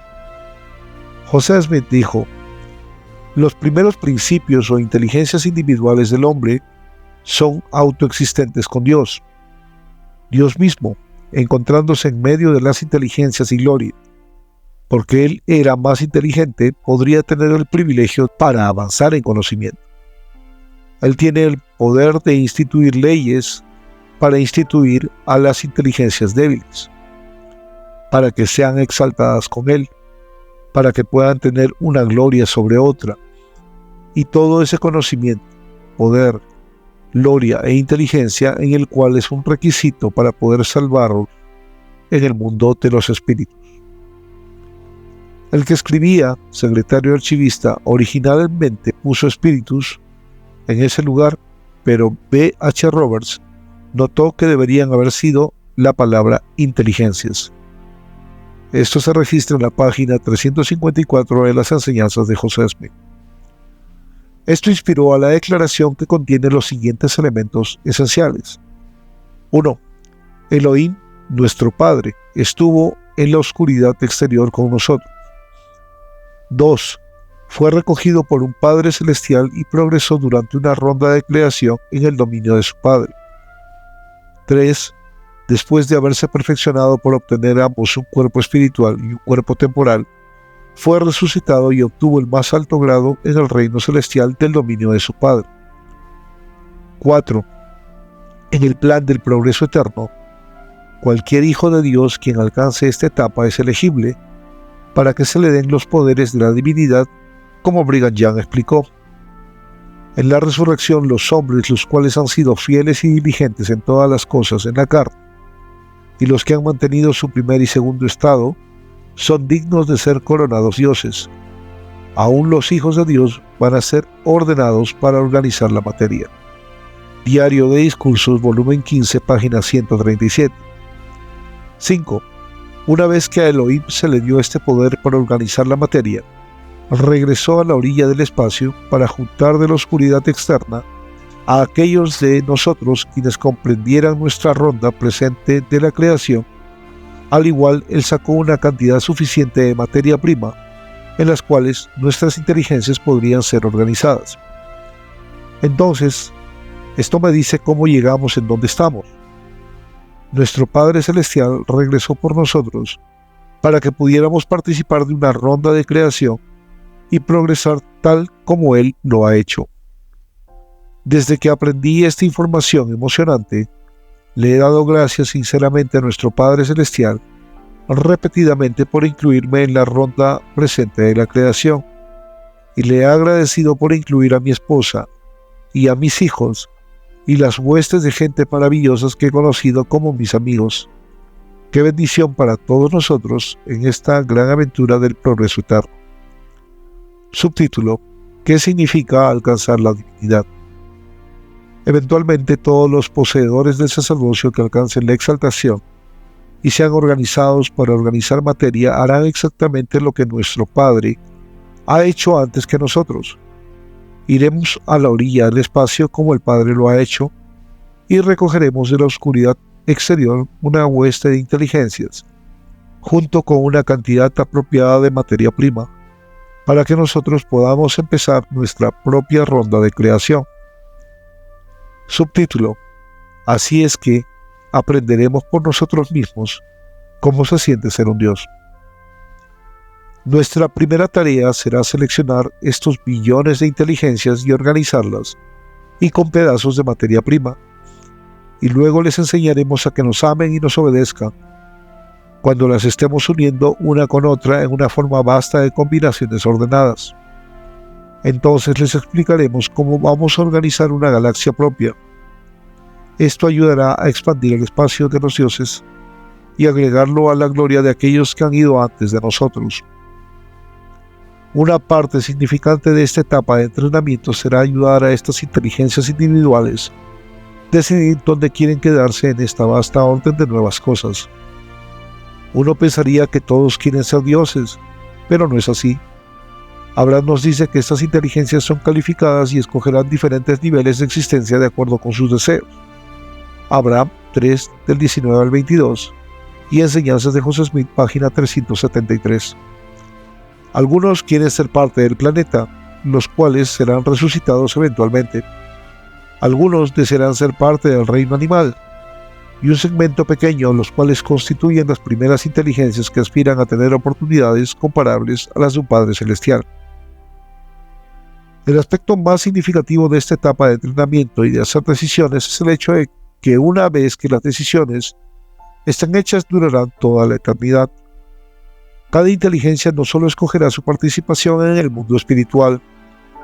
José Smith dijo: los primeros principios o inteligencias individuales del hombre son autoexistentes con Dios. Dios mismo, encontrándose en medio de las inteligencias y gloria, porque Él era más inteligente, podría tener el privilegio para avanzar en conocimiento. Él tiene el poder de instituir leyes para instituir a las inteligencias débiles, para que sean exaltadas con Él, para que puedan tener una gloria sobre otra. Y todo ese conocimiento, poder, gloria e inteligencia en el cual es un requisito para poder salvarlos en el mundo de los espíritus. El que escribía, secretario archivista, originalmente puso espíritus en ese lugar, pero B. H. Roberts notó que deberían haber sido la palabra inteligencias. Esto se registra en la página 354 de las enseñanzas de José Smith. Esto inspiró a la declaración que contiene los siguientes elementos esenciales. 1. Elohim, nuestro Padre, estuvo en la oscuridad exterior con nosotros. 2. Fue recogido por un Padre Celestial y progresó durante una ronda de creación en el dominio de su Padre. 3. Después de haberse perfeccionado por obtener ambos un cuerpo espiritual y un cuerpo temporal, fue resucitado y obtuvo el más alto grado en el reino celestial del dominio de su Padre. 4. En el plan del progreso eterno, cualquier hijo de Dios quien alcance esta etapa es elegible para que se le den los poderes de la divinidad, como Brigham Young explicó. En la resurrección, los hombres, los cuales han sido fieles y diligentes en todas las cosas en la carne, y los que han mantenido su primer y segundo estado, son dignos de ser coronados dioses. Aún los hijos de Dios van a ser ordenados para organizar la materia. Diario de Discursos, volumen 15, página 137. 5. Una vez que a Elohim se le dio este poder para organizar la materia, regresó a la orilla del espacio para juntar de la oscuridad externa a aquellos de nosotros quienes comprendieran nuestra ronda presente de la creación. Al igual, él sacó una cantidad suficiente de materia prima en las cuales nuestras inteligencias podrían ser organizadas. Entonces, esto me dice cómo llegamos en donde estamos. Nuestro Padre Celestial regresó por nosotros para que pudiéramos participar de una ronda de creación y progresar tal como Él lo ha hecho. Desde que aprendí esta información emocionante, le he dado gracias sinceramente a nuestro Padre Celestial repetidamente por incluirme en la ronda presente de la creación, y le he agradecido por incluir a mi esposa y a mis hijos y las huestes de gente maravillosas que he conocido como mis amigos. Qué bendición para todos nosotros en esta gran aventura del progreso eterno. Subtítulo: ¿qué significa alcanzar la divinidad? Eventualmente todos los poseedores del sacerdocio que alcancen la exaltación y sean organizados para organizar materia harán exactamente lo que nuestro Padre ha hecho antes que nosotros. Iremos a la orilla del espacio como el Padre lo ha hecho y recogeremos de la oscuridad exterior una hueste de inteligencias, junto con una cantidad apropiada de materia prima, para que nosotros podamos empezar nuestra propia ronda de creación. Subtítulo: así es que aprenderemos por nosotros mismos cómo se siente ser un Dios. Nuestra primera tarea será seleccionar estos billones de inteligencias y organizarlas, y con pedazos de materia prima, y luego les enseñaremos a que nos amen y nos obedezcan, cuando las estemos uniendo una con otra en una forma vasta de combinaciones ordenadas. Entonces les explicaremos cómo vamos a organizar una galaxia propia. Esto ayudará a expandir el espacio de los dioses y agregarlo a la gloria de aquellos que han ido antes de nosotros. Una parte significante de esta etapa de entrenamiento será ayudar a estas inteligencias individuales a decidir dónde quieren quedarse en esta vasta orden de nuevas cosas. Uno pensaría que todos quieren ser dioses, pero no es así. Abraham nos dice que estas inteligencias son calificadas y escogerán diferentes niveles de existencia de acuerdo con sus deseos. Abraham 3, del 19 al 22, y Enseñanzas de José Smith, página 373. Algunos quieren ser parte del planeta, los cuales serán resucitados eventualmente. Algunos desearán ser parte del reino animal, y un segmento pequeño, los cuales constituyen las primeras inteligencias que aspiran a tener oportunidades comparables a las de un Padre Celestial. El aspecto más significativo de esta etapa de entrenamiento y de hacer decisiones es el hecho de que una vez que las decisiones están hechas durarán toda la eternidad. Cada inteligencia no solo escogerá su participación en el mundo espiritual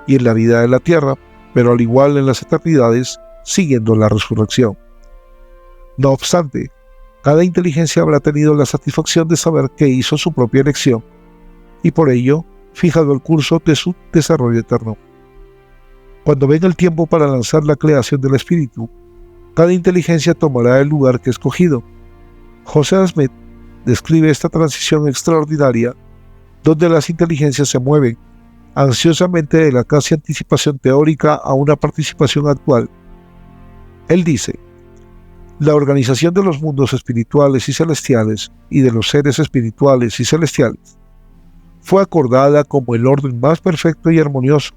y en la vida de la tierra, pero al igual en las eternidades, siguiendo la resurrección. No obstante, cada inteligencia habrá tenido la satisfacción de saber que hizo su propia elección y por ello fijado el curso de su desarrollo eterno. Cuando venga el tiempo para lanzar la creación del espíritu, cada inteligencia tomará el lugar que ha escogido. José Smith describe esta transición extraordinaria donde las inteligencias se mueven ansiosamente de la casi anticipación teórica a una participación actual. Él dice: la organización de los mundos espirituales y celestiales y de los seres espirituales y celestiales fue acordada como el orden más perfecto y armonioso.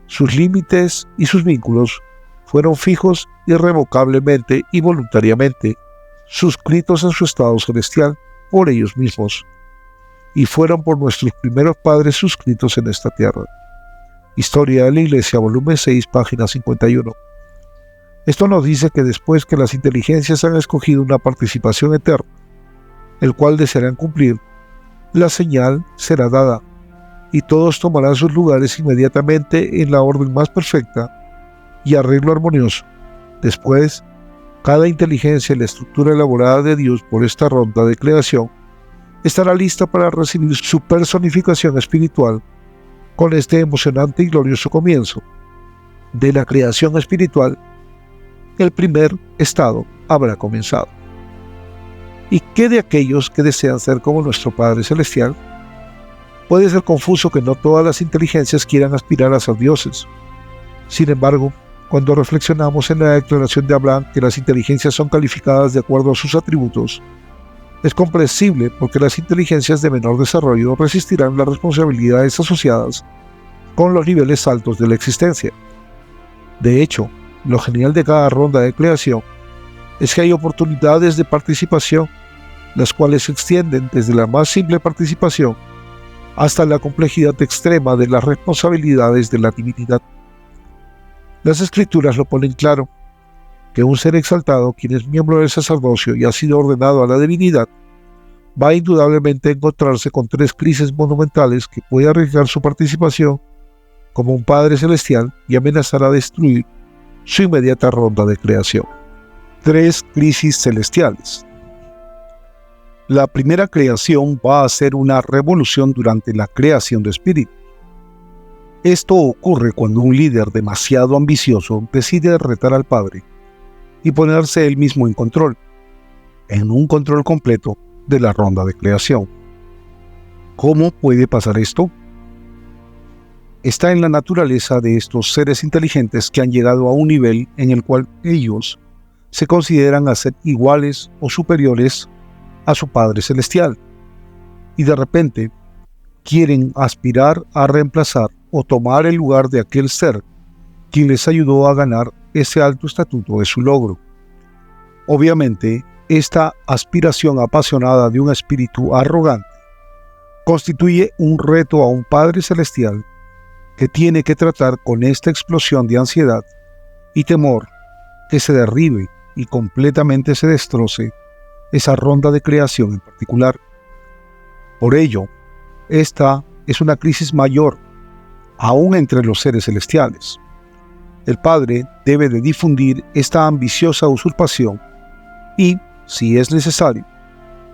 Sus límites y sus vínculos fueron fijos irrevocablemente y voluntariamente, suscritos en su estado celestial por ellos mismos, y fueron por nuestros primeros padres suscritos en esta tierra. Historia de la Iglesia, volumen 6, página 51. Esto nos dice que después que las inteligencias han escogido una participación eterna, el cual desearán cumplir, la señal será dada, y todos tomarán sus lugares inmediatamente en la orden más perfecta y arreglo armonioso. Después, cada inteligencia en la estructura elaborada de Dios por esta ronda de creación estará lista para recibir su personificación espiritual con este emocionante y glorioso comienzo de la creación espiritual. El primer estado habrá comenzado. ¿Y qué de aquellos que desean ser como nuestro Padre Celestial? Puede ser confuso que no todas las inteligencias quieran aspirar a ser dioses. Sin embargo, cuando reflexionamos en la declaración de Abraham que las inteligencias son calificadas de acuerdo a sus atributos, es comprensible porque las inteligencias de menor desarrollo resistirán las responsabilidades asociadas con los niveles altos de la existencia. De hecho, lo genial de cada ronda de creación es que hay oportunidades de participación, las cuales se extienden desde la más simple participación hasta la complejidad extrema de las responsabilidades de la divinidad. Las Escrituras lo ponen claro, que un ser exaltado, quien es miembro del sacerdocio y ha sido ordenado a la divinidad, va indudablemente a encontrarse con tres crisis monumentales que puede arriesgar su participación como un Padre Celestial y amenazar a destruir su inmediata ronda de creación. Tres crisis celestiales. La primera creación va a ser una revolución durante la creación de espíritus. Esto ocurre cuando un líder demasiado ambicioso decide retar al Padre y ponerse él mismo en un control completo de la ronda de creación. ¿Cómo puede pasar esto? Está en la naturaleza de estos seres inteligentes que han llegado a un nivel en el cual ellos se consideran a ser iguales o superiores a su Padre Celestial, y de repente quieren aspirar a reemplazar o tomar el lugar de aquel ser quien les ayudó a ganar ese alto estatuto de su logro. Obviamente, esta aspiración apasionada de un espíritu arrogante constituye un reto a un Padre Celestial que tiene que tratar con esta explosión de ansiedad y temor que se derribe y completamente se destroce esa ronda de creación en particular. Por ello, esta es una crisis mayor, aún entre los seres celestiales. El Padre debe de difundir esta ambiciosa usurpación y, si es necesario,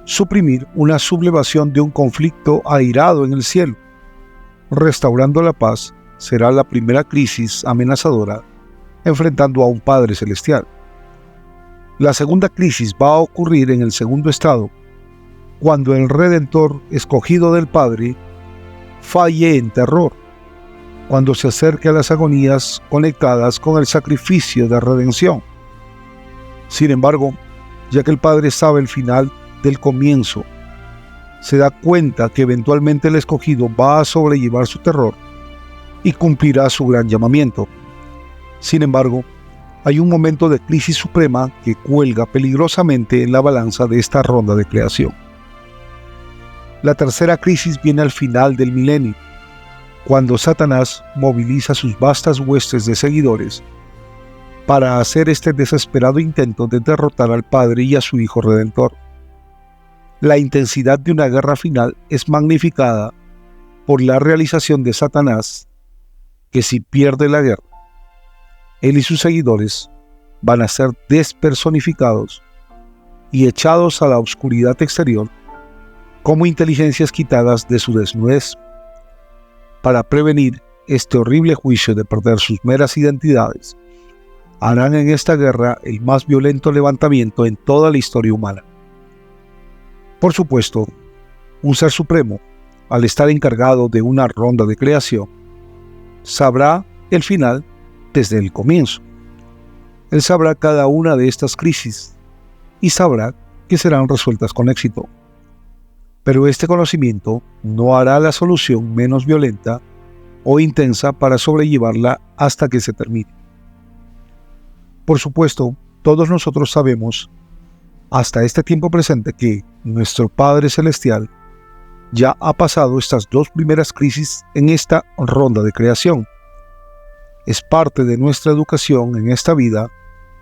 suprimir una sublevación de un conflicto airado en el cielo. Restaurando la paz será la primera crisis amenazadora enfrentando a un Padre Celestial. La segunda crisis va a ocurrir en el segundo estado, cuando el Redentor escogido del Padre falle en terror, cuando se acerque a las agonías conectadas con el sacrificio de redención. Sin embargo, ya que el Padre sabe el final del comienzo, se da cuenta que eventualmente el escogido va a sobrellevar su terror y cumplirá su gran llamamiento. Sin embargo, hay un momento de crisis suprema que cuelga peligrosamente en la balanza de esta ronda de creación. La tercera crisis viene al final del milenio, cuando Satanás moviliza sus vastas huestes de seguidores para hacer este desesperado intento de derrotar al Padre y a su Hijo Redentor. La intensidad de una guerra final es magnificada por la realización de Satanás, que si pierde la guerra, él y sus seguidores van a ser despersonificados y echados a la oscuridad exterior como inteligencias quitadas de su desnudez. Para prevenir este horrible juicio de perder sus meras identidades, harán en esta guerra el más violento levantamiento en toda la historia humana. Por supuesto, un ser supremo, al estar encargado de una ronda de creación, sabrá el final desde el comienzo. Él sabrá cada una de estas crisis y sabrá que serán resueltas con éxito. Pero este conocimiento no hará la solución menos violenta o intensa para sobrellevarla hasta que se termine. Por supuesto, todos nosotros sabemos hasta este tiempo presente que nuestro Padre Celestial ya ha pasado estas dos primeras crisis en esta ronda de creación. Es parte de nuestra educación en esta vida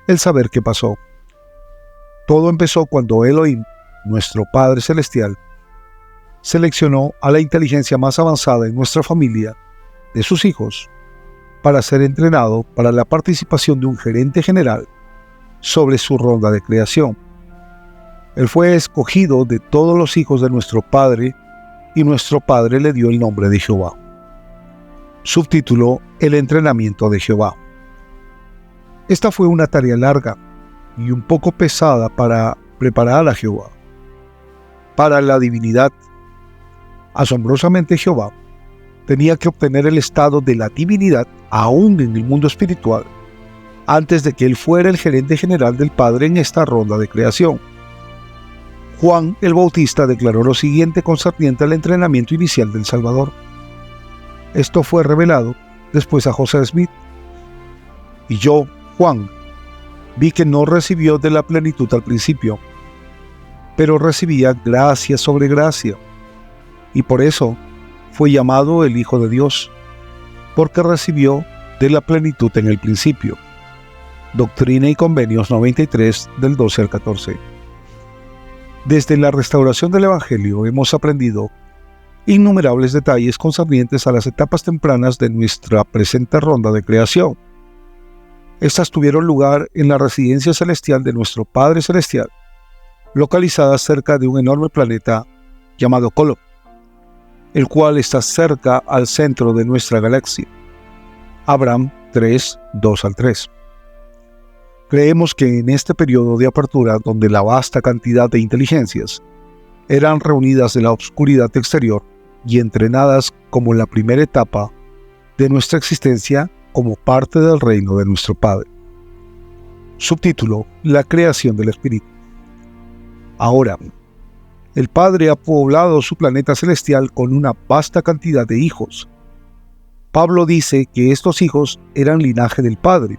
el saber qué pasó. Todo empezó cuando Elohim, nuestro Padre Celestial, seleccionó a la inteligencia más avanzada en nuestra familia, de sus hijos, para ser entrenado para la participación de un gerente general sobre su ronda de creación. Él fue escogido de todos los hijos de nuestro Padre y nuestro Padre le dio el nombre de Jehová. Subtítulo: El entrenamiento de Jehová. Esta fue una tarea larga y un poco pesada para preparar a Jehová para la divinidad. Asombrosamente, Jehová tenía que obtener el estado de la divinidad aún en el mundo espiritual antes de que él fuera el gerente general del Padre en esta ronda de creación. Juan el Bautista declaró lo siguiente concerniente al entrenamiento inicial del Salvador. Esto fue revelado después a José Smith. Y yo, Juan, vi que no recibió de la plenitud al principio, pero recibía gracia sobre gracia, y por eso fue llamado el Hijo de Dios, porque recibió de la plenitud en el principio. Doctrina y Convenios 93, del 12 al 14. Desde la restauración del Evangelio hemos aprendido innumerables detalles concernientes a las etapas tempranas de nuestra presente ronda de creación. Estas tuvieron lugar en la residencia celestial de nuestro Padre Celestial, localizada cerca de un enorme planeta llamado Colo, el cual está cerca al centro de nuestra galaxia. Abraham 3, 2 al 3. Creemos que en este periodo de apertura, donde la vasta cantidad de inteligencias eran reunidas de la oscuridad exterior y entrenadas como la primera etapa de nuestra existencia como parte del reino de nuestro Padre. Subtítulo: La creación del Espíritu. Ahora, el Padre ha poblado su planeta celestial con una vasta cantidad de hijos. Pablo dice que estos hijos eran linaje del Padre,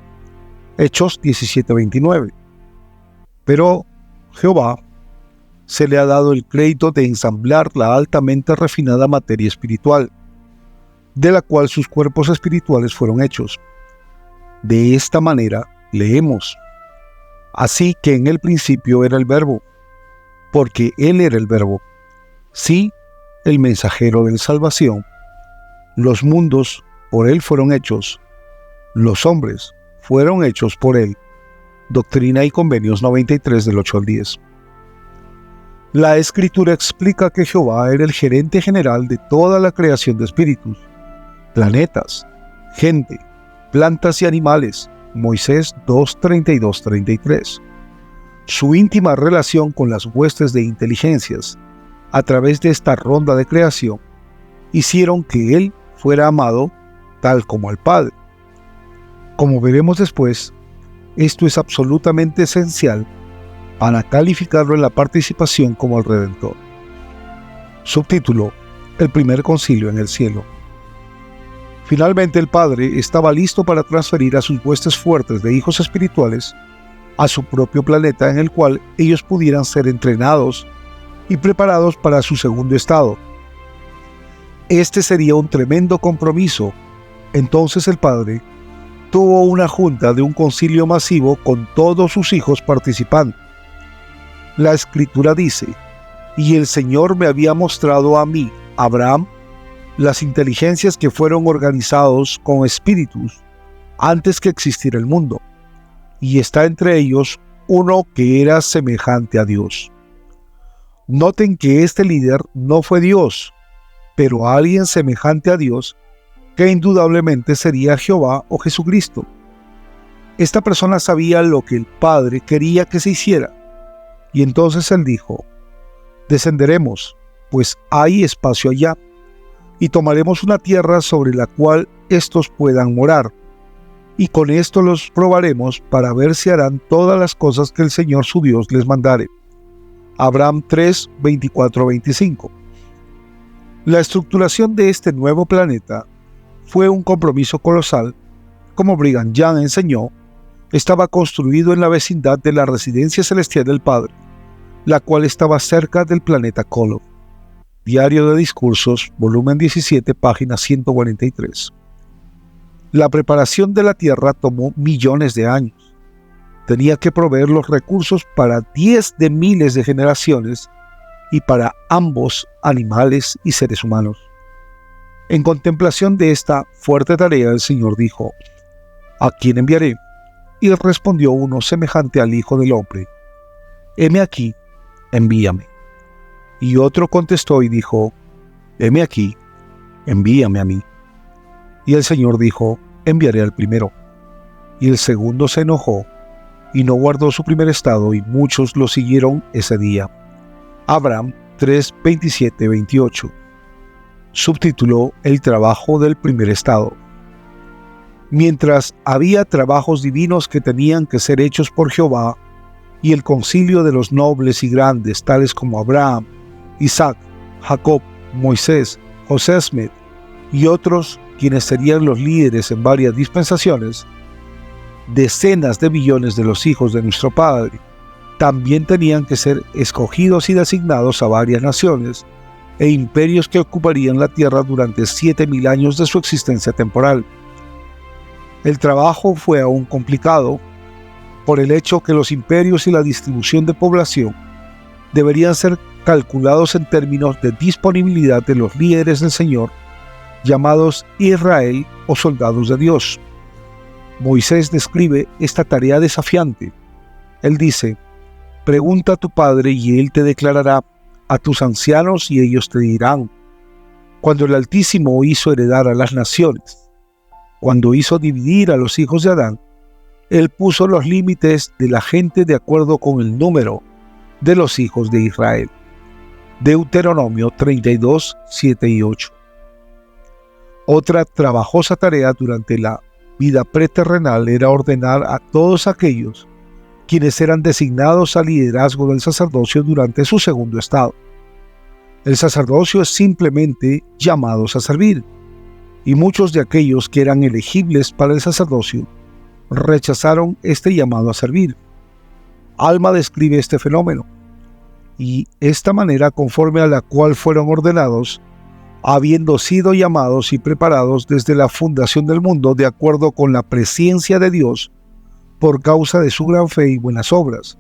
Hechos 17:29. Pero Jehová se le ha dado el crédito de ensamblar la altamente refinada materia espiritual, de la cual sus cuerpos espirituales fueron hechos. De esta manera leemos: así que en el principio era el Verbo, porque Él era el Verbo, sí, el mensajero de salvación. Los mundos por Él fueron hechos, los hombres fueron hechos por Él. Doctrina y Convenios 93, del 8 al 10. La Escritura explica que Jehová era el gerente general de toda la creación de espíritus, planetas, gente, plantas y animales. Moisés 2:32-33. Su íntima relación con las huestes de inteligencias a través de esta ronda de creación, hicieron que Él fuera amado tal como al Padre. Como veremos después, esto es absolutamente esencial para calificarlo en la participación como el Redentor. Subtítulo: El primer concilio en el cielo. Finalmente el Padre estaba listo para transferir a sus huestes fuertes de hijos espirituales a su propio planeta, en el cual ellos pudieran ser entrenados y preparados para su segundo estado. Este sería un tremendo compromiso. Entonces el Padre tuvo una junta de un concilio masivo con todos sus hijos participando. La Escritura dice: y el Señor me había mostrado a mí, Abraham, las inteligencias que fueron organizados con espíritus antes que existiera el mundo, y está entre ellos uno que era semejante a Dios. Noten que este líder no fue Dios, pero alguien semejante a Dios, que indudablemente sería Jehová o Jesucristo. Esta persona sabía lo que el Padre quería que se hiciera, y entonces él dijo: descenderemos, pues hay espacio allá, y tomaremos una tierra sobre la cual éstos puedan morar, y con esto los probaremos para ver si harán todas las cosas que el Señor su Dios les mandare. Abraham 3, 24-25. La estructuración de este nuevo planeta fue un compromiso colosal. Como Brigham Young enseñó, estaba construido en la vecindad de la residencia celestial del Padre, la cual estaba cerca del planeta Kolob. Diario de Discursos, volumen 17, página 143. La preparación de la Tierra tomó millones de años. Tenía que proveer los recursos para 10 de miles de generaciones y para ambos animales y seres humanos. En contemplación de esta fuerte tarea, el Señor dijo: ¿a quién enviaré? Y respondió uno semejante al Hijo del Hombre: heme aquí, envíame. Y otro contestó y dijo: heme aquí, envíame a mí. Y el Señor dijo: enviaré al primero. Y el segundo se enojó y no guardó su primer estado, y muchos lo siguieron ese día. Abraham 3, 27-28. Subtítulo: El trabajo del primer estado. Mientras había trabajos divinos que tenían que ser hechos por Jehová, y el concilio de los nobles y grandes, tales como Abraham, Isaac, Jacob, Moisés, José Smith y otros, quienes serían los líderes en varias dispensaciones, decenas de billones de los hijos de nuestro Padre también tenían que ser escogidos y designados a varias naciones e imperios que ocuparían la tierra durante 7,000 años de su existencia temporal. El trabajo fue aún complicado por el hecho que los imperios y la distribución de población deberían ser calculados en términos de disponibilidad de los líderes del Señor, llamados Israel o soldados de Dios. Moisés describe esta tarea desafiante. Él dice: pregunta a tu padre y él te declarará, a tus ancianos y ellos te dirán. Cuando el Altísimo hizo heredar a las naciones, cuando hizo dividir a los hijos de Adán, él puso los límites de la gente de acuerdo con el número de los hijos de Israel. Deuteronomio 32, 7 y 8. Otra trabajosa tarea durante la vida preterrenal era ordenar a todos aquellos quienes eran designados al liderazgo del sacerdocio durante su segundo estado. El sacerdocio es simplemente llamados a servir, y muchos de aquellos que eran elegibles para el sacerdocio rechazaron este llamado a servir. Alma describe este fenómeno, y esta manera conforme a la cual fueron ordenados, habiendo sido llamados y preparados desde la fundación del mundo de acuerdo con la presencia de Dios por causa de su gran fe y buenas obras,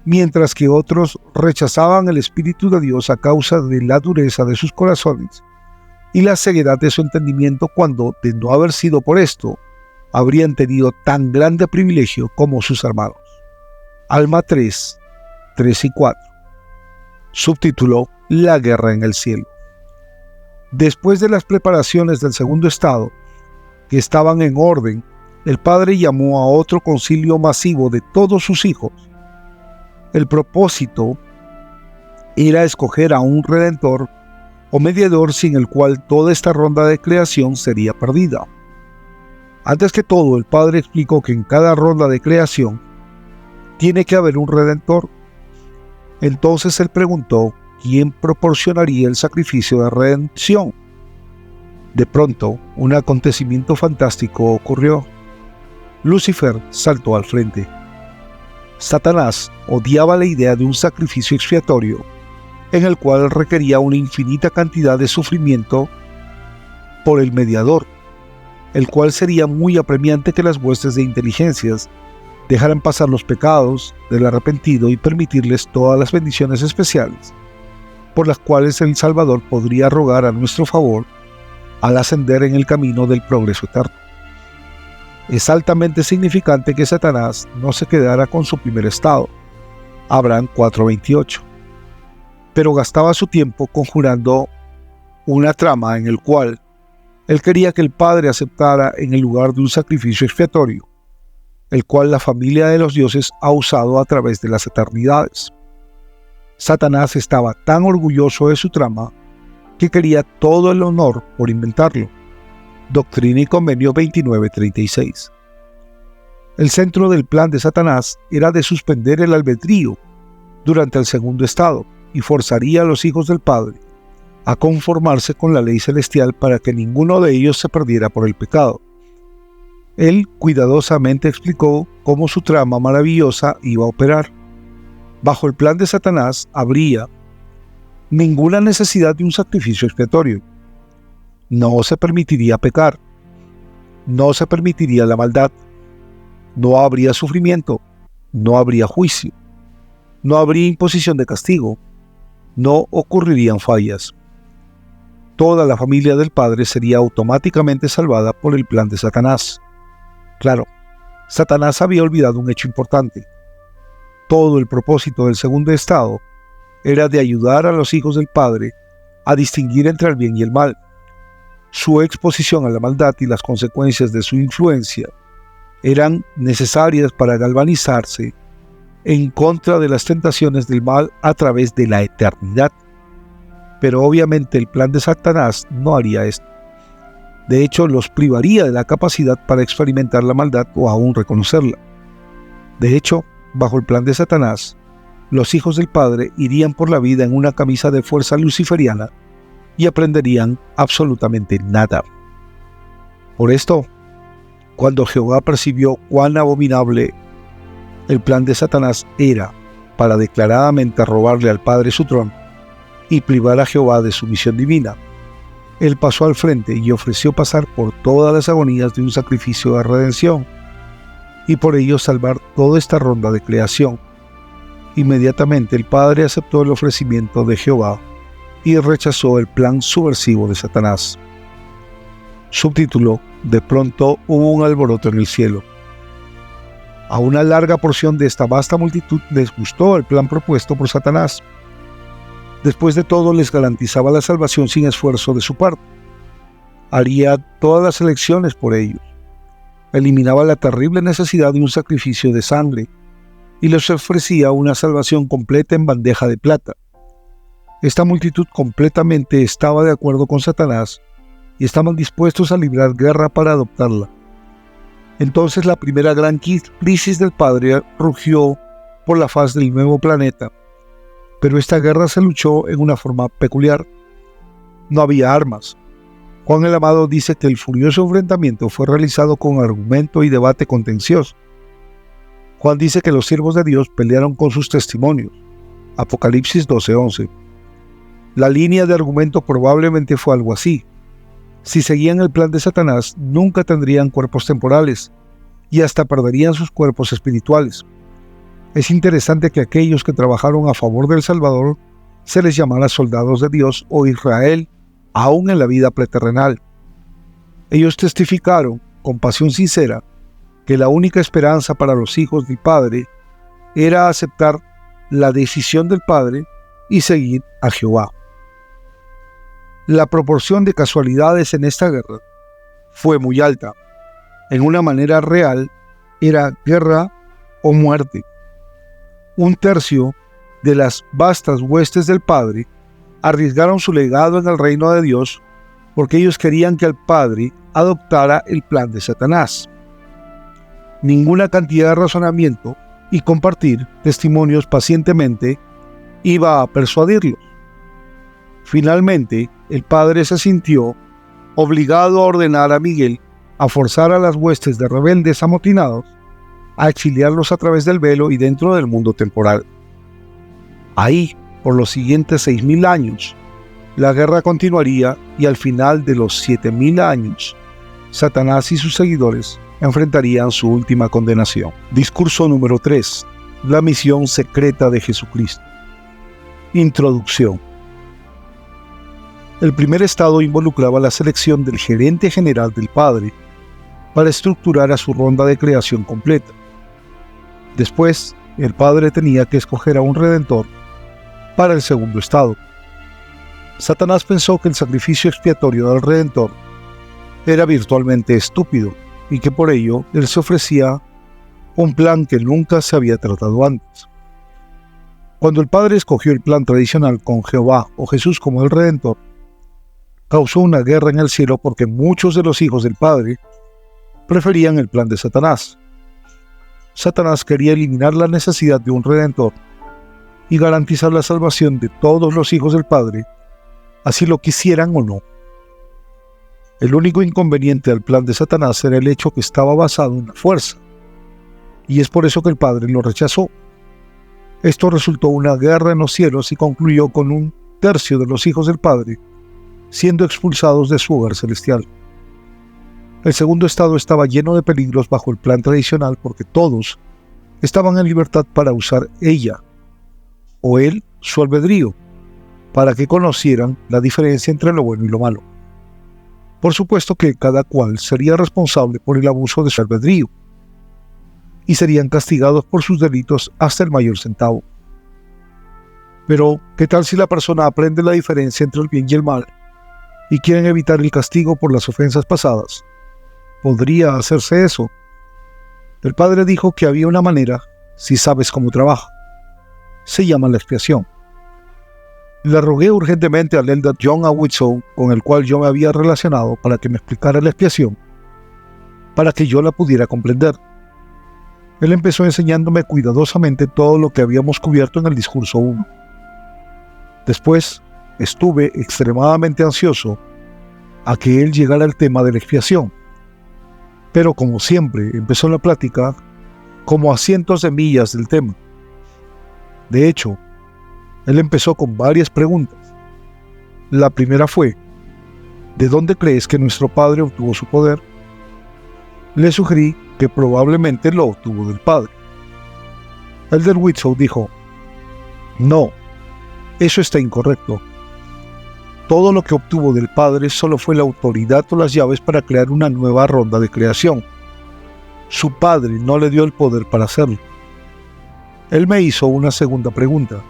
mientras que otros rechazaban el Espíritu de Dios a causa de la dureza de sus corazones y la ceguedad de su entendimiento, cuando, de no haber sido por esto, habrían tenido tan grande privilegio como sus hermanos. Alma 3, 3 y 4. Subtítulo: La guerra en el cielo. Después de las preparaciones del segundo estado, que estaban en orden, el Padre llamó a otro concilio masivo de todos sus hijos. El propósito era escoger a un redentor o mediador sin el cual toda esta ronda de creación sería perdida. Antes que todo, el Padre explicó que en cada ronda de creación tiene que haber un redentor. Entonces él preguntó quién proporcionaría el sacrificio de redención. De pronto, un acontecimiento fantástico ocurrió. Lucifer saltó al frente. Satanás odiaba la idea de un sacrificio expiatorio en el cual requería una infinita cantidad de sufrimiento por el mediador, el cual sería muy apremiante que las huestes de inteligencias dejaran pasar los pecados del arrepentido y permitirles todas las bendiciones especiales por las cuales el Salvador podría rogar a nuestro favor al ascender en el camino del progreso eterno. Es altamente significante que Satanás no se quedara con su primer estado, Abraham 4:28, pero gastaba su tiempo conjurando una trama en el cual él quería que el Padre aceptara en el lugar de un sacrificio expiatorio, el cual la familia de los dioses ha usado a través de las eternidades. Satanás estaba tan orgulloso de su trama que quería todo el honor por inventarlo. Doctrina y Convenio 29:36. El centro del plan de Satanás era de suspender el albedrío durante el segundo estado y forzaría a los hijos del Padre a conformarse con la ley celestial para que ninguno de ellos se perdiera por el pecado. Él cuidadosamente explicó cómo su trama maravillosa iba a operar. Bajo el plan de Satanás habría ninguna necesidad de un sacrificio expiatorio. No se permitiría pecar. No se permitiría la maldad. No habría sufrimiento. No habría juicio. No habría imposición de castigo. No ocurrirían fallas. Toda la familia del Padre sería automáticamente salvada por el plan de Satanás. Claro, Satanás había olvidado un hecho importante. Todo el propósito del segundo estado era de ayudar a los hijos del Padre a distinguir entre el bien y el mal. Su exposición a la maldad y las consecuencias de su influencia eran necesarias para galvanizarse en contra de las tentaciones del mal a través de la eternidad. Pero obviamente el plan de Satanás no haría esto. De hecho, los privaría de la capacidad para experimentar la maldad o aún reconocerla. De hecho, bajo el plan de Satanás, los hijos del Padre irían por la vida en una camisa de fuerza luciferiana y aprenderían absolutamente nada. Por esto, cuando Jehová percibió cuán abominable el plan de Satanás era para declaradamente robarle al Padre su trono y privar a Jehová de su misión divina, él pasó al frente y ofreció pasar por todas las agonías de un sacrificio de redención y por ello salvar toda esta ronda de creación. Inmediatamente el Padre aceptó el ofrecimiento de Jehová y rechazó el plan subversivo de Satanás. Subtítulo: De pronto hubo un alboroto en el cielo. A una larga porción de esta vasta multitud les gustó el plan propuesto por Satanás. Después de todo, les garantizaba la salvación sin esfuerzo de su parte. Haría todas las elecciones por ellos. Eliminaba la terrible necesidad de un sacrificio de sangre y les ofrecía una salvación completa en bandeja de plata. Esta multitud completamente estaba de acuerdo con Satanás y estaban dispuestos a librar guerra para adoptarla. Entonces la primera gran crisis del Padre rugió por la faz del nuevo planeta. Pero esta guerra se luchó en una forma peculiar. No había armas. Juan el Amado dice que el furioso enfrentamiento fue realizado con argumento y debate contencioso. Juan dice que los siervos de Dios pelearon con sus testimonios. Apocalipsis 12:11. La línea de argumento probablemente fue algo así. Si seguían el plan de Satanás, nunca tendrían cuerpos temporales y hasta perderían sus cuerpos espirituales. Es interesante que aquellos que trabajaron a favor del Salvador se les llamara soldados de Dios o Israel, aún en la vida preterrenal. Ellos testificaron con pasión sincera que la única esperanza para los hijos del Padre era aceptar la decisión del Padre y seguir a Jehová. La proporción de casualidades en esta guerra fue muy alta. En una manera real, era guerra o muerte. Un tercio de las vastas huestes del Padre arriesgaron su legado en el reino de Dios porque ellos querían que el Padre adoptara el plan de Satanás. Ninguna cantidad de razonamiento y compartir testimonios pacientemente iba a persuadirlos. Finalmente, el Padre se sintió obligado a ordenar a Miguel a forzar a las huestes de rebeldes amotinados a exiliarlos a través del velo y dentro del mundo temporal. Ahí, por los siguientes 6.000 años, la guerra continuaría y al final de los 7.000 años, Satanás y sus seguidores enfrentarían su última condenación. Discurso número 3. La misión secreta de Jesucristo. Introducción. El primer estado involucraba la selección del gerente general del Padre para estructurar a su ronda de creación completa. Después, el Padre tenía que escoger a un redentor para el segundo estado. Satanás pensó que el sacrificio expiatorio del redentor era virtualmente estúpido y que por ello él se ofrecía un plan que nunca se había tratado antes. Cuando el Padre escogió el plan tradicional con Jehová o Jesús como el redentor, causó una guerra en el cielo porque muchos de los hijos del Padre preferían el plan de Satanás. Satanás quería eliminar la necesidad de un redentor y garantizar la salvación de todos los hijos del Padre, así lo quisieran o no. El único inconveniente del plan de Satanás era el hecho que estaba basado en la fuerza, y es por eso que el Padre lo rechazó. Esto resultó una guerra en los cielos y concluyó con 1/3 de los hijos del Padre siendo expulsados de su hogar celestial. El segundo estado estaba lleno de peligros bajo el plan tradicional porque todos estaban en libertad para usar ella o él su albedrío, para que conocieran la diferencia entre lo bueno y lo malo. Por supuesto que cada cual sería responsable por el abuso de su albedrío y serían castigados por sus delitos hasta el mayor centavo. Pero, ¿qué tal si la persona aprende la diferencia entre el bien y el mal y quieren evitar el castigo por las ofensas pasadas? ¿Podría hacerse eso? El Padre dijo que había una manera si sabes cómo trabaja. Se llama la expiación. Le rogué urgentemente al elder John A. Whitsoe, con el cual yo me había relacionado, para que me explicara la expiación, para que yo la pudiera comprender. Él empezó enseñándome cuidadosamente todo lo que habíamos cubierto en el discurso 1. Después, estuve extremadamente ansioso a que él llegara al tema de la expiación. Pero como siempre, empezó la plática como a cientos de millas del tema. De hecho, él empezó con varias preguntas. La primera fue: ¿de dónde crees que nuestro Padre obtuvo su poder? Le sugerí que probablemente lo obtuvo del Padre. Elder Whitsoe dijo: no, eso está incorrecto. Todo lo que obtuvo del Padre solo fue la autoridad o las llaves para crear una nueva ronda de creación. Su Padre no le dio el poder para hacerlo. Él me hizo una segunda pregunta: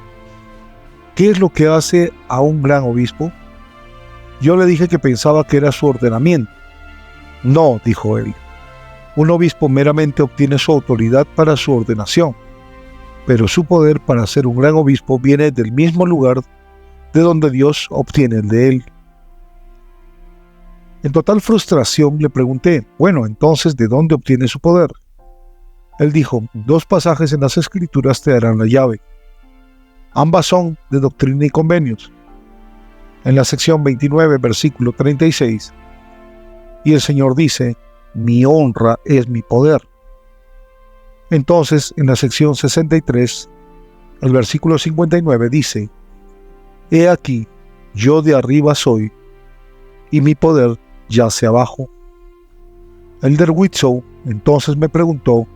¿qué es lo que hace a un gran obispo? Yo le dije que pensaba que era su ordenamiento. No, dijo él. Un obispo meramente obtiene su autoridad para su ordenación, pero su poder para ser un gran obispo viene del mismo lugar de donde Dios obtiene el de él. En total frustración le pregunté: bueno, entonces, ¿de dónde obtiene su poder? Él dijo: 2 pasajes en las Escrituras te darán la llave. Ambas son de Doctrina y Convenios. En la sección 29, versículo 36, y el Señor dice: mi honra es mi poder. Entonces, en la sección 63, el versículo 59 dice: he aquí, yo de arriba soy, y mi poder yace abajo. Elder Whitsoe entonces me preguntó: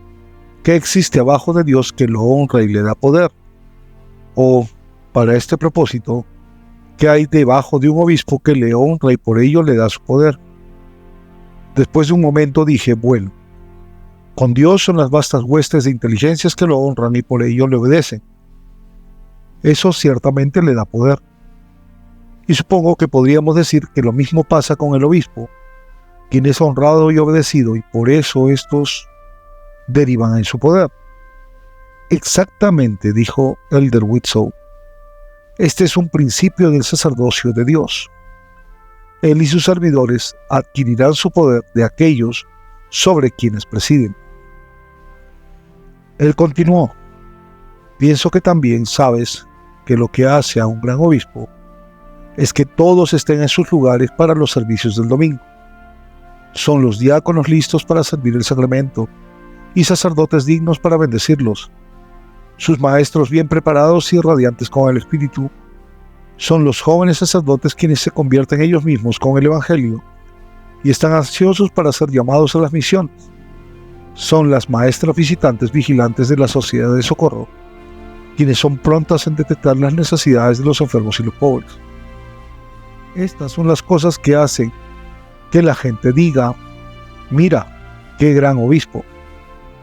¿qué existe abajo de Dios que lo honra y le da poder? O, para este propósito, ¿qué hay debajo de un obispo que le honra y por ello le da su poder? Después de un momento dije: bueno, con Dios son las vastas huestes de inteligencias que lo honran y por ello le obedecen. Eso ciertamente le da poder. Y supongo que podríamos decir que lo mismo pasa con el obispo, quien es honrado y obedecido, y por eso estos derivan en su poder. Exactamente, dijo Elder Whitsoe. Este es un principio del sacerdocio de Dios. Él y sus servidores adquirirán su poder de aquellos sobre quienes presiden. Él continuó: pienso que también sabes que lo que hace a un gran obispo es que todos estén en sus lugares para los servicios del domingo. Son los diáconos listos para servir el sacramento y sacerdotes dignos para bendecirlos. Sus maestros bien preparados y radiantes con el Espíritu. Son los jóvenes sacerdotes quienes se convierten ellos mismos con el Evangelio y están ansiosos para ser llamados a las misiones. Son las maestras visitantes vigilantes de la sociedad de socorro, quienes son prontas en detectar las necesidades de los enfermos y los pobres. Estas son las cosas que hacen que la gente diga: mira, qué gran obispo.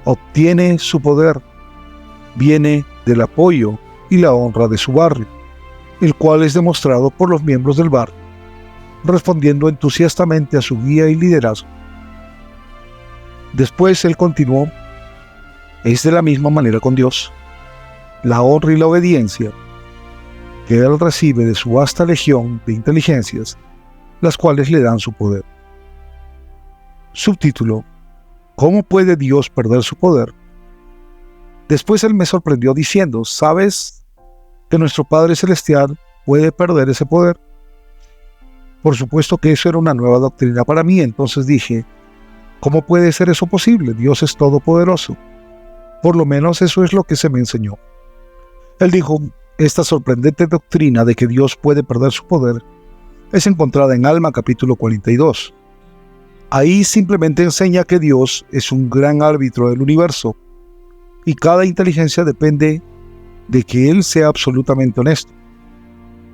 Obtiene su poder, viene del apoyo y la honra de su barrio, el cual es demostrado por los miembros del barrio, respondiendo entusiastamente a su guía y liderazgo. Después él continuó: es de la misma manera con Dios. La honra y la obediencia que él recibe de su vasta legión de inteligencias, las cuales le dan su poder. Subtítulo: ¿cómo puede Dios perder su poder? Después él me sorprendió diciendo: ¿sabes que nuestro Padre Celestial puede perder ese poder? Por supuesto que eso era una nueva doctrina para mí. Entonces dije: ¿cómo puede ser eso posible? Dios es todopoderoso. Por lo menos eso es lo que se me enseñó. Él dijo: esta sorprendente doctrina de que Dios puede perder su poder es encontrada en Alma capítulo 42. Ahí simplemente enseña que Dios es un gran árbitro del universo y cada inteligencia depende de que Él sea absolutamente honesto,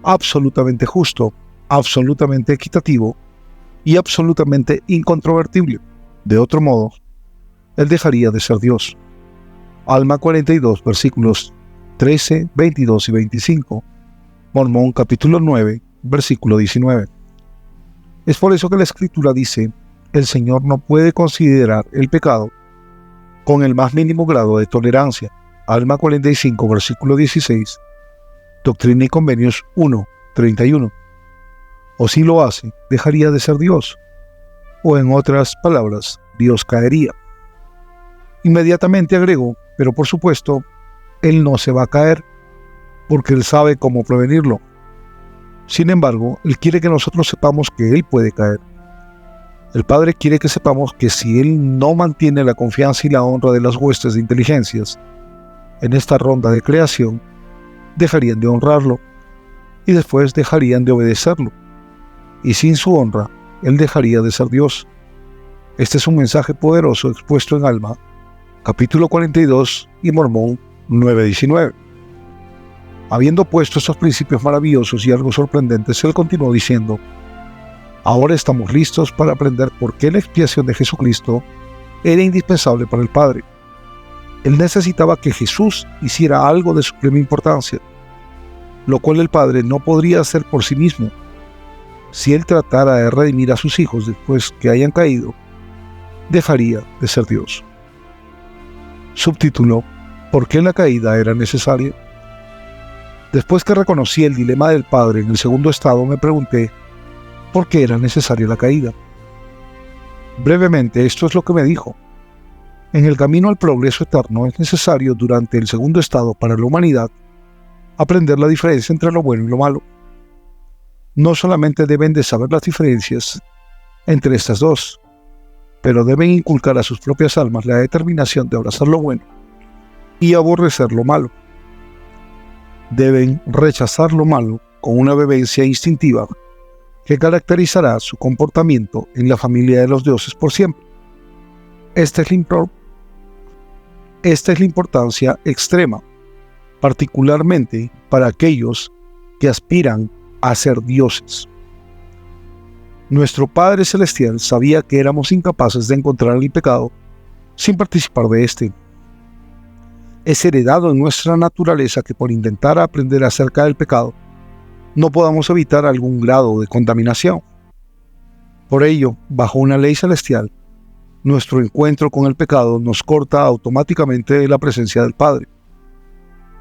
absolutamente justo, absolutamente equitativo y absolutamente incontrovertible. De otro modo, Él dejaría de ser Dios. Alma 42, versículos 13, 22 y 25. Mormón capítulo 9, versículo 19. Es por eso que la Escritura dice: el Señor no puede considerar el pecado con el más mínimo grado de tolerancia. Alma 45, versículo 16. Doctrina y Convenios 1, 31. O si lo hace, dejaría de ser Dios. O en otras palabras, Dios caería. Inmediatamente agregó: pero por supuesto, Él no se va a caer, porque Él sabe cómo prevenirlo. Sin embargo, Él quiere que nosotros sepamos que Él puede caer. El Padre quiere que sepamos que si Él no mantiene la confianza y la honra de las huestes de inteligencias en esta ronda de creación, dejarían de honrarlo y después dejarían de obedecerlo. Y sin su honra, Él dejaría de ser Dios. Este es un mensaje poderoso expuesto en Alma, capítulo 42 y Mormón 9:19. Habiendo puesto estos principios maravillosos y algo sorprendentes, él continuó diciendo: ahora estamos listos para aprender por qué la expiación de Jesucristo era indispensable para el Padre. Él necesitaba que Jesús hiciera algo de suprema importancia, lo cual el Padre no podría hacer por sí mismo. Si él tratara de redimir a sus hijos después que hayan caído, dejaría de ser Dios. Subtítulo: ¿por qué la caída era necesaria? Después que reconocí el dilema del Padre en el segundo estado, me pregunté por qué era necesaria la caída. Brevemente, esto es lo que me dijo: en el camino al progreso eterno es necesario durante el segundo estado para la humanidad aprender la diferencia entre lo bueno y lo malo. No solamente deben de saber las diferencias entre estas dos, pero deben inculcar a sus propias almas la determinación de abrazar lo bueno y aborrecer lo malo. Deben rechazar lo malo con una vehemencia instintiva que caracterizará su comportamiento en la familia de los dioses por siempre. Esta es la importancia extrema, particularmente para aquellos que aspiran a ser dioses. Nuestro Padre Celestial sabía que éramos incapaces de encontrar el pecado sin participar de éste. Es heredado en nuestra naturaleza que por intentar aprender acerca del pecado, no podamos evitar algún grado de contaminación. Por ello, bajo una ley celestial, nuestro encuentro con el pecado nos corta automáticamente de la presencia del Padre.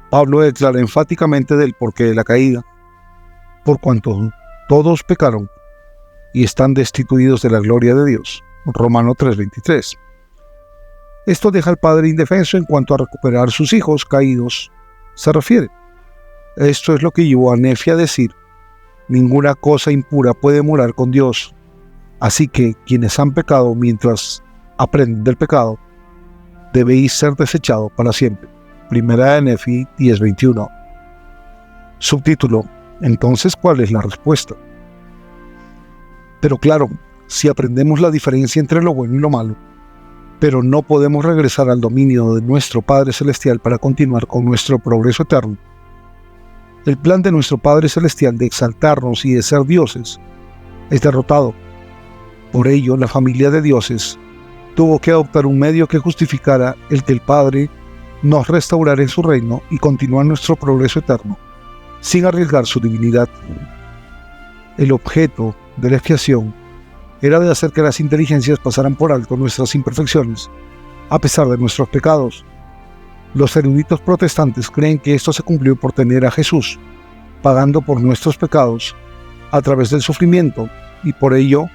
Pablo declara enfáticamente del porqué de la caída: por cuanto todos pecaron y están destituidos de la gloria de Dios. Romano 3:23. Esto deja al padre indefenso en cuanto a recuperar sus hijos caídos se refiere. Esto es lo que llevó a Nefi a decir: ninguna cosa impura puede morar con Dios. Así que quienes han pecado mientras aprenden del pecado, debéis ser desechados para siempre. Primera de Nefi 10:21. Subtítulo: entonces, ¿cuál es la respuesta? Pero claro, si aprendemos la diferencia entre lo bueno y lo malo, pero no podemos regresar al dominio de nuestro Padre Celestial para continuar con nuestro progreso eterno, el plan de nuestro Padre Celestial de exaltarnos y de ser dioses es derrotado. Por ello, la familia de dioses tuvo que adoptar un medio que justificara el que el Padre nos restaurara en su reino y continuar nuestro progreso eterno, sin arriesgar su divinidad. El objeto de la expiación era de hacer que las inteligencias pasaran por alto nuestras imperfecciones, a pesar de nuestros pecados. Los eruditos protestantes creen que esto se cumplió por tener a Jesús pagando por nuestros pecados a través del sufrimiento y por ello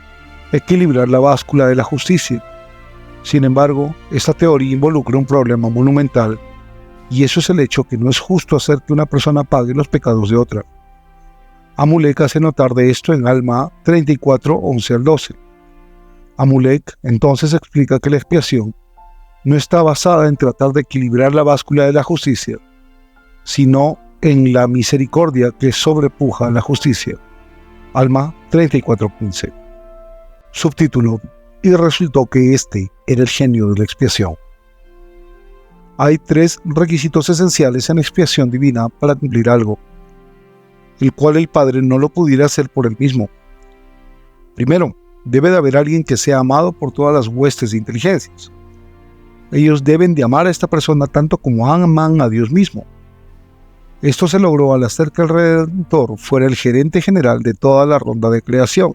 equilibrar la báscula de la justicia. Sin embargo, esta teoría involucra un problema monumental, y eso es el hecho que no es justo hacer que una persona pague los pecados de otra. Amulek hace notar de esto en Alma 34, 11 al 12. Amulek entonces explica que la expiación no está basada en tratar de equilibrar la báscula de la justicia, sino en la misericordia que sobrepuja la justicia. Alma 34:15. Subtítulo: y resultó que este era el genio de la expiación. Hay 3 requisitos esenciales en la expiación divina para cumplir algo, el cual el Padre no lo pudiera hacer por él mismo. Primero, debe de haber alguien que sea amado por todas las huestes de inteligencias. Ellos deben de amar a esta persona tanto como aman a Dios mismo. Esto se logró al hacer que el Redentor fuera el gerente general de toda la ronda de creación.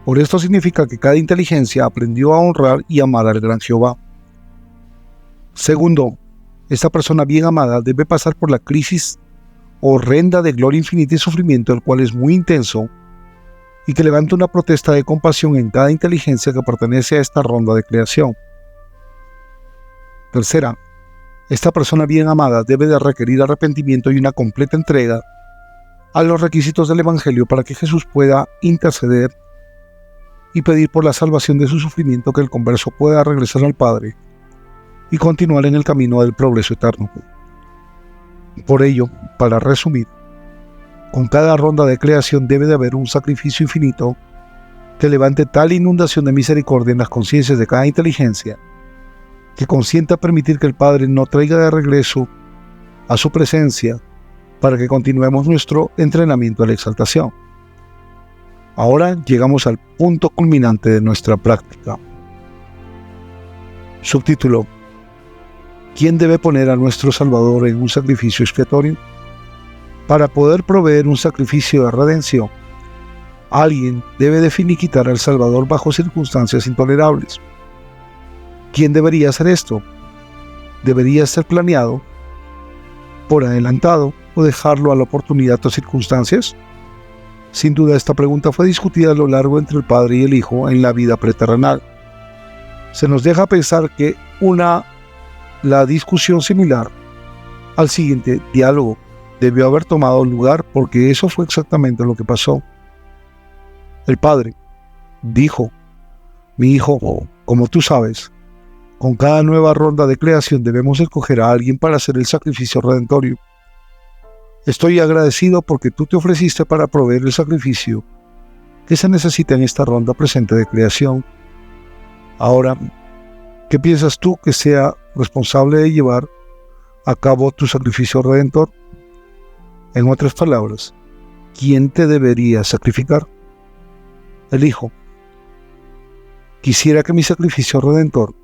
Por esto significa que cada inteligencia aprendió a honrar y amar al gran Jehová. Segundo, esta persona bien amada debe pasar por la crisis horrenda de gloria infinita y sufrimiento, el cual es muy intenso y que levanta una protesta de compasión en cada inteligencia que pertenece a esta ronda de creación. Tercera, esta persona bien amada debe de requerir arrepentimiento y una completa entrega a los requisitos del Evangelio para que Jesús pueda interceder y pedir por la salvación de su sufrimiento, que el converso pueda regresar al Padre y continuar en el camino del progreso eterno. Por ello, para resumir, con cada ronda de creación debe de haber un sacrificio infinito que levante tal inundación de misericordia en las conciencias de cada inteligencia que consienta permitir que el Padre no traiga de regreso a su presencia para que continuemos nuestro entrenamiento a la exaltación. Ahora llegamos al punto culminante de nuestra práctica. Subtítulo: ¿quién debe poner a nuestro Salvador en un sacrificio expiatorio? Para poder proveer un sacrificio de redención, alguien debe de finiquitar al Salvador bajo circunstancias intolerables. ¿Quién debería hacer esto? ¿Debería ser planeado, por adelantado, o dejarlo a la oportunidad o circunstancias? Sin duda, esta pregunta fue discutida a lo largo entre el Padre y el Hijo en la vida preterrenal. Se nos deja pensar que la discusión similar al siguiente diálogo debió haber tomado lugar, porque eso fue exactamente lo que pasó. El Padre dijo: mi hijo, como tú sabes, con cada nueva ronda de creación debemos escoger a alguien para hacer el sacrificio redentorio. Estoy agradecido porque tú te ofreciste para proveer el sacrificio que se necesita en esta ronda presente de creación. Ahora, ¿qué piensas tú que sea responsable de llevar a cabo tu sacrificio redentor? En otras palabras, ¿quién te debería sacrificar? El Hijo. Quisiera que mi sacrificio redentor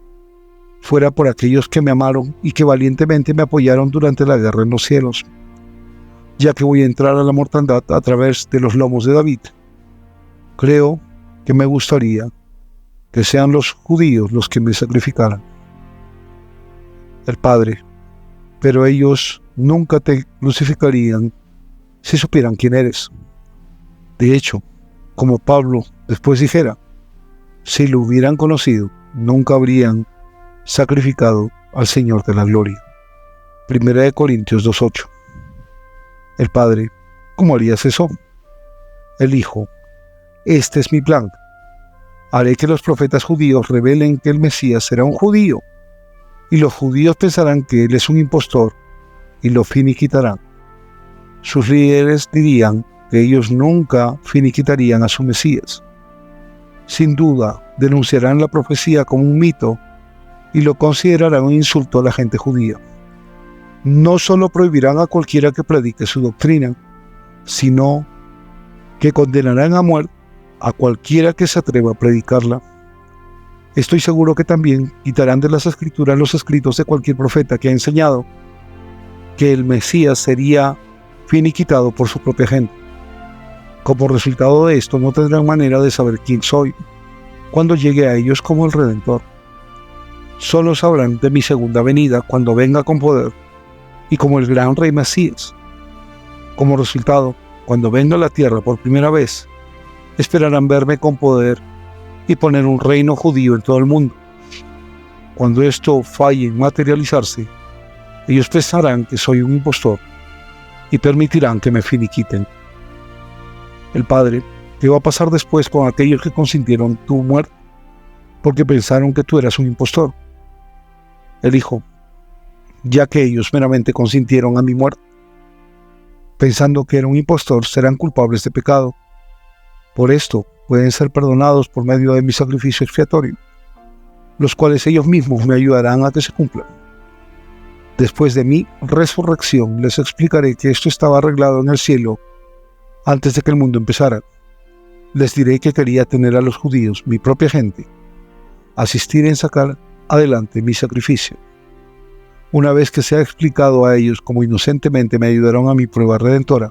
fuera por aquellos que me amaron y que valientemente me apoyaron durante la guerra en los cielos, ya que voy a entrar a la mortandad a través de los lomos de David. Creo que me gustaría que sean los judíos los que me sacrificaran. El Padre. pero ellos nunca te crucificarían si supieran quién eres. De hecho, como Pablo después dijera, si lo hubieran conocido, nunca habrían sacrificado al Señor de la gloria. 1 Corintios 2:8. El Padre, ¿cómo harías eso? El Hijo, este es mi plan. Haré que los profetas judíos revelen que el Mesías será un judío, y los judíos pensarán que él es un impostor y lo finiquitarán. Sus líderes dirían que ellos nunca finiquitarían a su Mesías. Sin duda, denunciarán la profecía como un mito y lo considerarán un insulto a la gente judía. No solo prohibirán a cualquiera que predique su doctrina, sino que condenarán a muerte a cualquiera que se atreva a predicarla. Estoy seguro que también quitarán de las Escrituras los escritos de cualquier profeta que ha enseñado que el Mesías sería finiquitado por su propia gente. Como resultado de esto, no tendrán manera de saber quién soy cuando llegue a ellos como el Redentor. Solo sabrán de mi segunda venida cuando venga con poder y como el gran Rey Mesías. Como resultado, cuando venga a la tierra por primera vez, esperarán verme con poder y poner un reino judío en todo el mundo. Cuando esto falle en materializarse, ellos pensarán que soy un impostor y permitirán que me finiquiten. El Padre, ¿qué va a pasar después con aquellos que consintieron tu muerte porque pensaron que tú eras un impostor? El Hijo, ya que ellos meramente consintieron a mi muerte, pensando que era un impostor, serán culpables de pecado. Por esto pueden ser perdonados por medio de mi sacrificio expiatorio, los cuales ellos mismos me ayudarán a que se cumplan. Después de mi resurrección les explicaré que esto estaba arreglado en el cielo antes de que el mundo empezara. Les diré que quería tener a los judíos, mi propia gente, asistir en sacar adelante mi sacrificio. Una vez que se ha explicado a ellos cómo inocentemente me ayudaron a mi prueba redentora,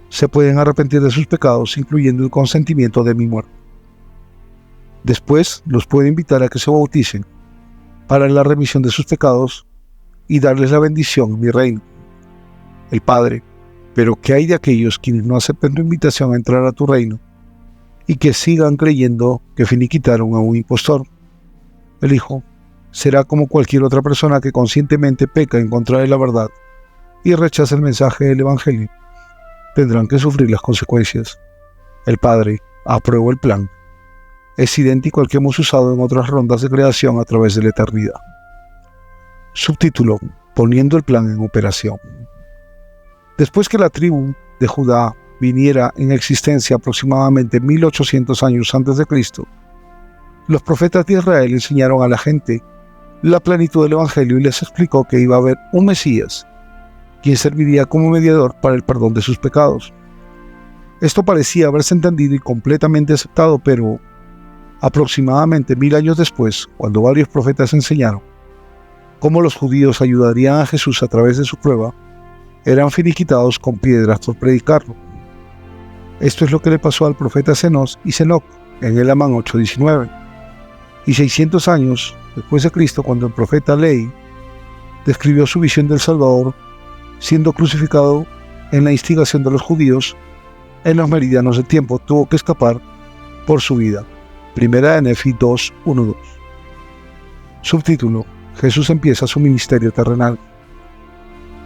se pueden arrepentir de sus pecados, incluyendo el consentimiento de mi muerte. Después los puedo invitar a que se bauticen para la remisión de sus pecados y darles la bendición en mi reino. El Padre, pero ¿qué hay de aquellos quienes no acepten tu invitación a entrar a tu reino y que sigan creyendo que finiquitaron a un impostor? El Hijo será como cualquier otra persona que conscientemente peca en contra de la verdad y rechaza el mensaje del Evangelio. Tendrán que sufrir las consecuencias. El Padre aprobó el plan. Es idéntico al que hemos usado en otras rondas de creación a través de la eternidad. Subtítulo: Poniendo el plan en operación. Después que la tribu de Judá viniera en existencia aproximadamente 1800 años antes de Cristo, los profetas de Israel enseñaron a la gente la plenitud del Evangelio y les explicó que iba a haber un Mesías, quien serviría como mediador para el perdón de sus pecados. Esto parecía haberse entendido y completamente aceptado, pero aproximadamente 1000 años después, cuando varios profetas enseñaron cómo los judíos ayudarían a Jesús a través de su prueba, eran finiquitados con piedras por predicarlo. Esto es lo que le pasó al profeta Zenós y Senoc en Elamán 8:19. Y 600 años después de Cristo, cuando el profeta Leí describió su visión del Salvador siendo crucificado en la instigación de los judíos en los meridianos del tiempo, tuvo que escapar por su vida. Primera de Nefi 2:1-2. Subtítulo: Jesús empieza su ministerio terrenal.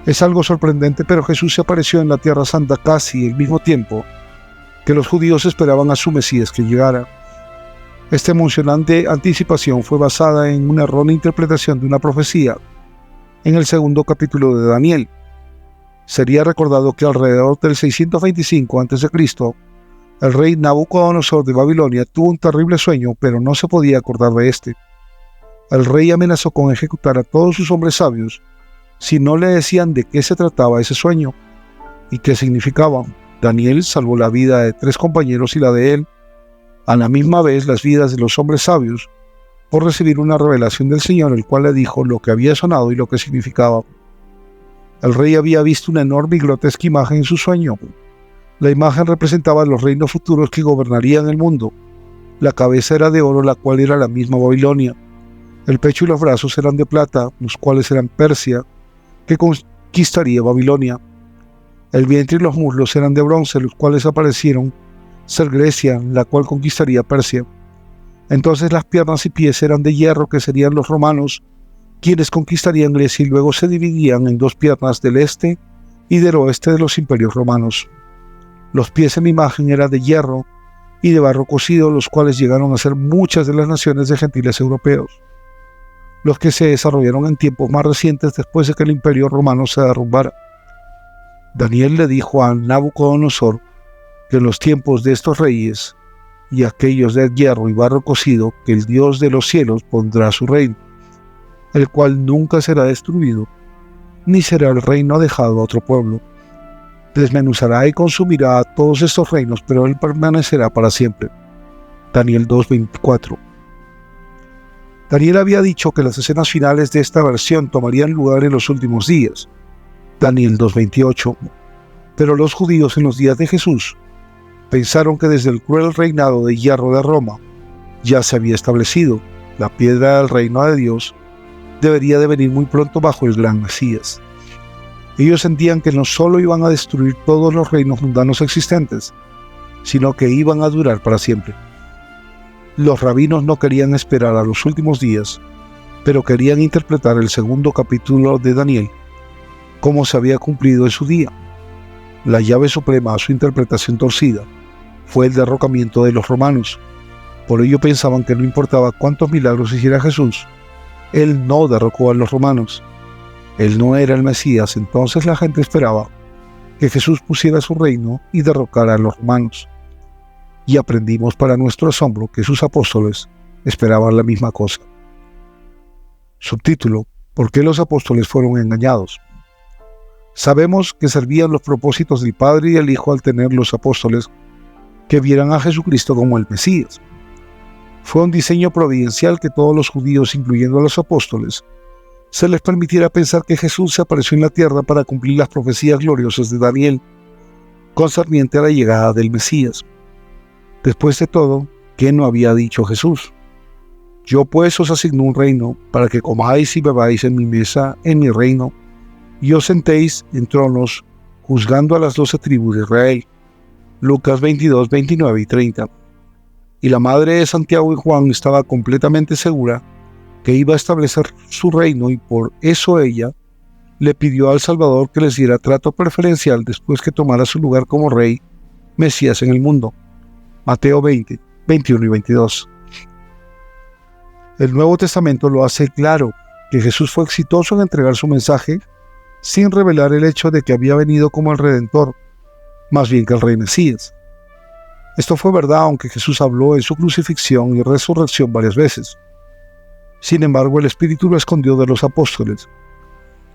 Es algo sorprendente, pero Jesús se apareció en la Tierra Santa casi al mismo tiempo que los judíos esperaban a su Mesías que llegara. Esta emocionante anticipación fue basada en una errónea interpretación de una profecía en el segundo capítulo de Daniel. Sería recordado que alrededor del 625 a.C., el rey Nabucodonosor de Babilonia tuvo un terrible sueño, pero no se podía acordar de este. El rey amenazó con ejecutar a todos sus hombres sabios si no le decían de qué se trataba ese sueño y qué significaba. Daniel salvó la vida de 3 compañeros y la de él, a la misma vez las vidas de los hombres sabios, por recibir una revelación del Señor, el cual le dijo lo que había sonado y lo que significaba. El rey había visto una enorme y grotesca imagen en su sueño. La imagen representaba los reinos futuros que gobernarían el mundo. La cabeza era de oro, la cual era la misma Babilonia. El pecho y los brazos eran de plata, los cuales eran Persia, que conquistaría Babilonia. El vientre y los muslos eran de bronce, los cuales aparecieron ser Grecia, la cual conquistaría Persia. Entonces las piernas y pies eran de hierro, que serían los romanos, quienes conquistarían Grecia y luego se dividían en dos piernas del este y del oeste de los imperios romanos. Los pies en la imagen eran de hierro y de barro cocido, los cuales llegaron a ser muchas de las naciones de gentiles europeos, los que se desarrollaron en tiempos más recientes después de que el imperio romano se derrumbara. Daniel le dijo a Nabucodonosor que en los tiempos de estos reyes y aquellos de hierro y barro cocido, que el Dios de los cielos pondrá su reino, el cual nunca será destruido, ni será el reino dejado a otro pueblo. Desmenuzará y consumirá a todos estos reinos, pero él permanecerá para siempre. Daniel 2:24. Daniel había dicho que las escenas finales de esta versión tomarían lugar en los últimos días. Daniel 2:28. Pero los judíos en los días de Jesús pensaron que desde el cruel reinado de hierro de Roma ya se había establecido la piedra del reino de Dios debería de venir muy pronto bajo el gran Mesías. Ellos sentían que no solo iban a destruir todos los reinos mundanos existentes, sino que iban a durar para siempre. Los rabinos no querían esperar a los últimos días, pero querían interpretar el segundo capítulo de Daniel como se había cumplido en su día. La llave suprema a su interpretación torcida fue el derrocamiento de los romanos. Por ello pensaban que no importaba cuántos milagros hiciera Jesús, él no derrocó a los romanos. Él no era el Mesías, entonces la gente esperaba que Jesús pusiera su reino y derrocara a los romanos. Y aprendimos para nuestro asombro que sus apóstoles esperaban la misma cosa. Subtítulo: ¿Por qué los apóstoles fueron engañados? Sabemos que servían los propósitos del Padre y del Hijo al tener los apóstoles que vieran a Jesucristo como el Mesías. Fue un diseño providencial que todos los judíos, incluyendo a los apóstoles, se les permitiera pensar que Jesús se apareció en la tierra para cumplir las profecías gloriosas de Daniel concerniente a la llegada del Mesías. Después de todo, ¿qué no había dicho Jesús? Yo pues os asigno un reino para que comáis y bebáis en mi mesa, en mi reino, y os sentéis en tronos, juzgando a las 12 tribus de Israel. Lucas 22, 29 y 30. Y la madre de Santiago y Juan estaba completamente segura que iba a establecer su reino, y por eso ella le pidió al Salvador que les diera trato preferencial después que tomara su lugar como rey, Mesías en el mundo. Mateo 20, 21 y 22. El Nuevo Testamento lo hace claro, que Jesús fue exitoso en entregar su mensaje sin revelar el hecho de que había venido como el Redentor, más bien que el Rey Mesías. Esto fue verdad aunque Jesús habló en su crucifixión y resurrección varias veces. Sin embargo, el Espíritu lo escondió de los apóstoles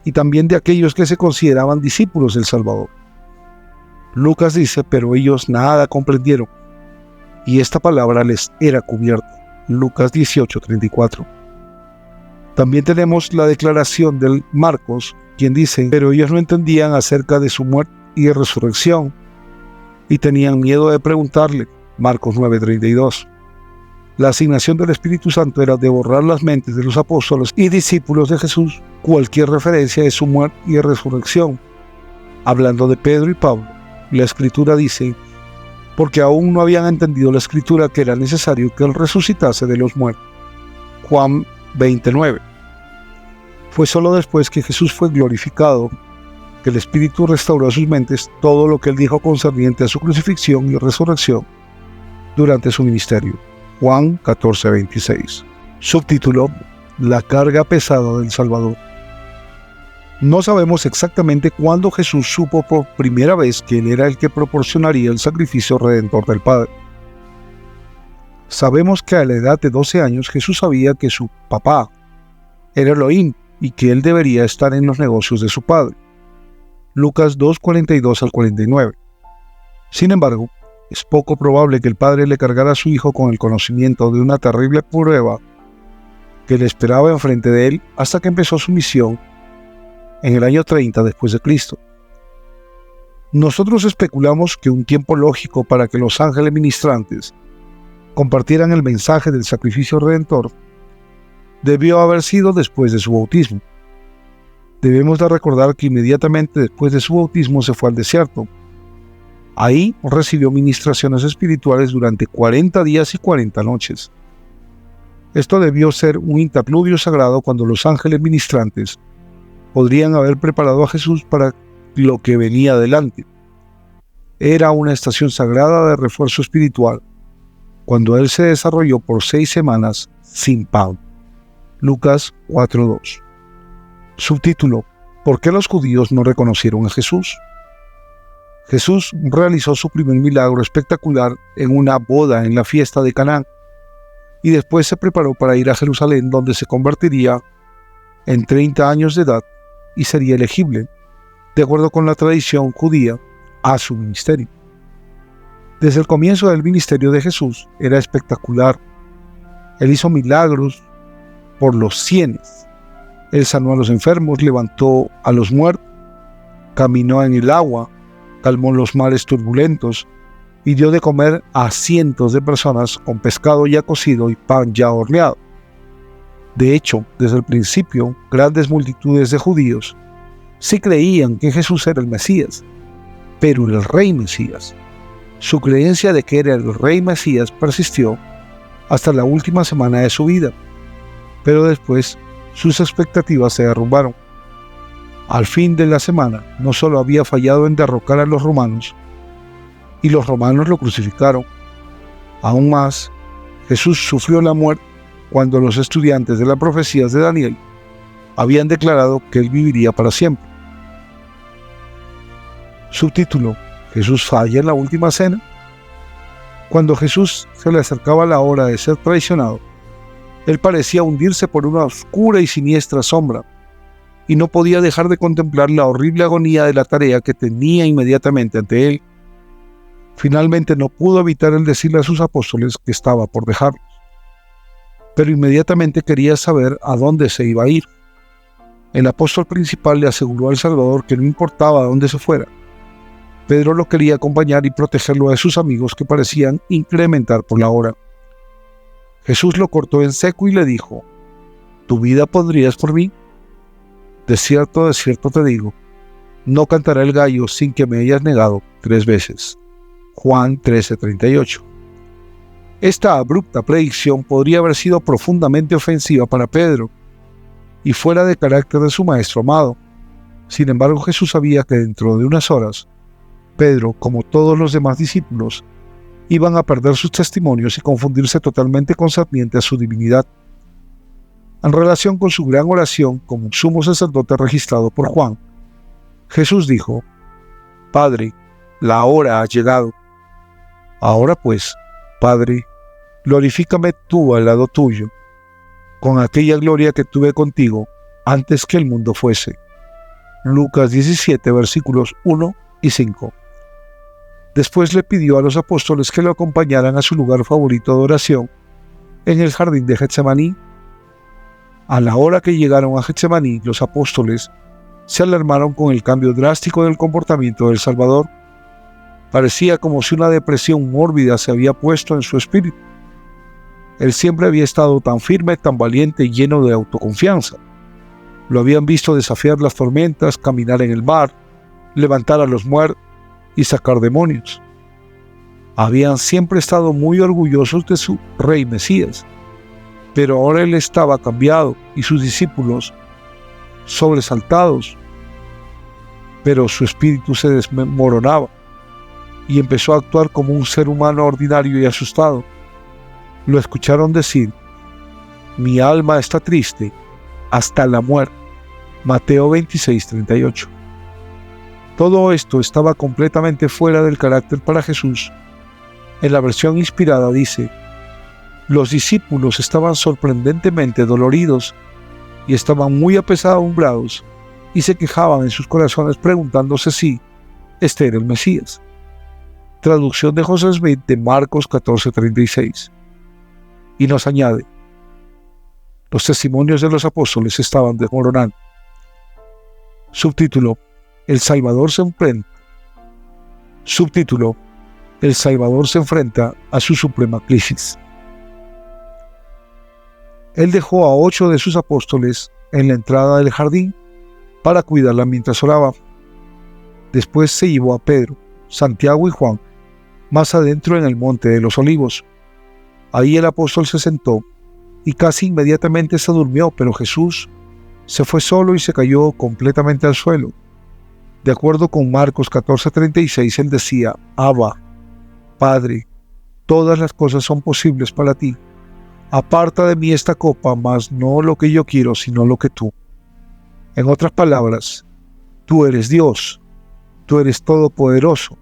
y también de aquellos que se consideraban discípulos del Salvador. Lucas dice: pero ellos nada comprendieron, y esta palabra les era cubierta. Lucas 18:34. También tenemos la declaración de Marcos, quien dice: pero ellos no entendían acerca de su muerte y resurrección, y tenían miedo de preguntarle. Marcos 9:32. La asignación del Espíritu Santo era de borrar las mentes de los apóstoles y discípulos de Jesús cualquier referencia de su muerte y resurrección. Hablando de Pedro y Pablo, la Escritura dice: porque aún no habían entendido la Escritura que era necesario que él resucitase de los muertos. Juan 20:9. Fue solo después que Jesús fue glorificado que el Espíritu restauró a sus mentes todo lo que él dijo concerniente a su crucifixión y resurrección durante su ministerio. Juan 14:26. Subtítulo: La carga pesada del Salvador. No sabemos exactamente cuándo Jesús supo por primera vez que él era el que proporcionaría el sacrificio redentor del Padre. Sabemos que a la edad de 12 años Jesús sabía que su papá era Elohim y que él debería estar en los negocios de su padre. Lucas 2:42 al 49. Sin embargo, es poco probable que el padre le cargara a su hijo con el conocimiento de una terrible prueba que le esperaba enfrente de él hasta que empezó su misión en el año 30 después de Cristo. Nosotros especulamos que un tiempo lógico para que los ángeles ministrantes compartieran el mensaje del sacrificio redentor debió haber sido después de su bautismo. Debemos de recordar que inmediatamente después de su bautismo se fue al desierto. Ahí recibió ministraciones espirituales durante 40 días y 40 noches. Esto debió ser un interludio sagrado cuando los ángeles ministrantes podrían haber preparado a Jesús para lo que venía adelante. Era una estación sagrada de refuerzo espiritual, cuando él se desarrolló por 6 semanas sin pan. Lucas 4:2. Subtítulo: ¿Por qué los judíos no reconocieron a Jesús? Jesús realizó su primer milagro espectacular en una boda en la fiesta de Caná, y después se preparó para ir a Jerusalén, donde se convertiría en 30 años de edad y sería elegible, de acuerdo con la tradición judía, a su ministerio. Desde el comienzo del ministerio de Jesús era espectacular. Él hizo milagros por los cienes. Él sanó a los enfermos, levantó a los muertos, caminó en el agua, calmó los mares turbulentos y dio de comer a cientos de personas con pescado ya cocido y pan ya horneado. De hecho, desde el principio, grandes multitudes de judíos sí creían que Jesús era el Mesías, pero el Rey Mesías. Su creencia de que era el Rey Mesías persistió hasta la última semana de su vida, pero después sus expectativas se derrumbaron. Al fin de la semana, no solo había fallado en derrocar a los romanos, y los romanos lo crucificaron. Aún más, Jesús sufrió la muerte cuando los estudiantes de las profecías de Daniel habían declarado que él viviría para siempre. Subtítulo: ¿Jesús falla en la última cena? Cuando Jesús se le acercaba la hora de ser traicionado, él parecía hundirse por una oscura y siniestra sombra, y no podía dejar de contemplar la horrible agonía de la tarea que tenía inmediatamente ante él. Finalmente no pudo evitar el decirle a sus apóstoles que estaba por dejarlos, pero inmediatamente quería saber a dónde se iba a ir. El apóstol principal le aseguró al Salvador que no importaba a dónde se fuera. Pedro lo quería acompañar y protegerlo de sus amigos que parecían incrementar por la hora. Jesús lo cortó en seco y le dijo: ¿Tu vida pondrías por mí? De cierto te digo, no cantará el gallo sin que me hayas negado 3 veces. Juan 13:38. Esta abrupta predicción podría haber sido profundamente ofensiva para Pedro y fuera de carácter de su maestro amado. Sin embargo, Jesús sabía que dentro de unas horas, Pedro, como todos los demás discípulos, iban a perder sus testimonios y confundirse totalmente concerniente a su divinidad. En relación con su gran oración como sumo sacerdote registrado por Juan, Jesús dijo: Padre, la hora ha llegado. Ahora pues, Padre, glorifícame tú al lado tuyo, con aquella gloria que tuve contigo antes que el mundo fuese. Lucas 17, versículos 1 y 5. Después le pidió a los apóstoles que lo acompañaran a su lugar favorito de oración, en el jardín de Getsemaní. A la hora que llegaron a Getsemaní, los apóstoles se alarmaron con el cambio drástico del comportamiento del Salvador. Parecía como si una depresión mórbida se había puesto en su espíritu. Él siempre había estado tan firme, tan valiente y lleno de autoconfianza. Lo habían visto desafiar las tormentas, caminar en el mar, levantar a los muertos y sacar demonios. Habían siempre estado muy orgullosos de su Rey Mesías, pero ahora él estaba cambiado y sus discípulos sobresaltados, pero su espíritu se desmoronaba y empezó a actuar como un ser humano ordinario y asustado. Lo escucharon decir: mi alma está triste hasta la muerte. Mateo 26:38. Todo esto estaba completamente fuera del carácter para Jesús. En la versión inspirada dice: los discípulos estaban sorprendentemente doloridos y estaban muy apesadumbrados y se quejaban en sus corazones preguntándose si este era el Mesías. Traducción de José Smith de Marcos 14:36. Y nos añade: los testimonios de los apóstoles estaban desmoronando. Subtítulo: El Salvador se enfrenta. Subtítulo: El Salvador se enfrenta a su suprema crisis. Él dejó a 8 de sus apóstoles en la entrada del jardín para cuidarla mientras oraba. Después se llevó a Pedro, Santiago y Juan más adentro en el monte de los Olivos. Ahí el apóstol se sentó y casi inmediatamente se durmió, pero Jesús se fue solo y se cayó completamente al suelo. De acuerdo con Marcos 14:36, él decía: Abba, Padre, todas las cosas son posibles para ti. Aparta de mí esta copa, mas no lo que yo quiero, sino lo que tú. En otras palabras, tú eres Dios, tú eres todopoderoso.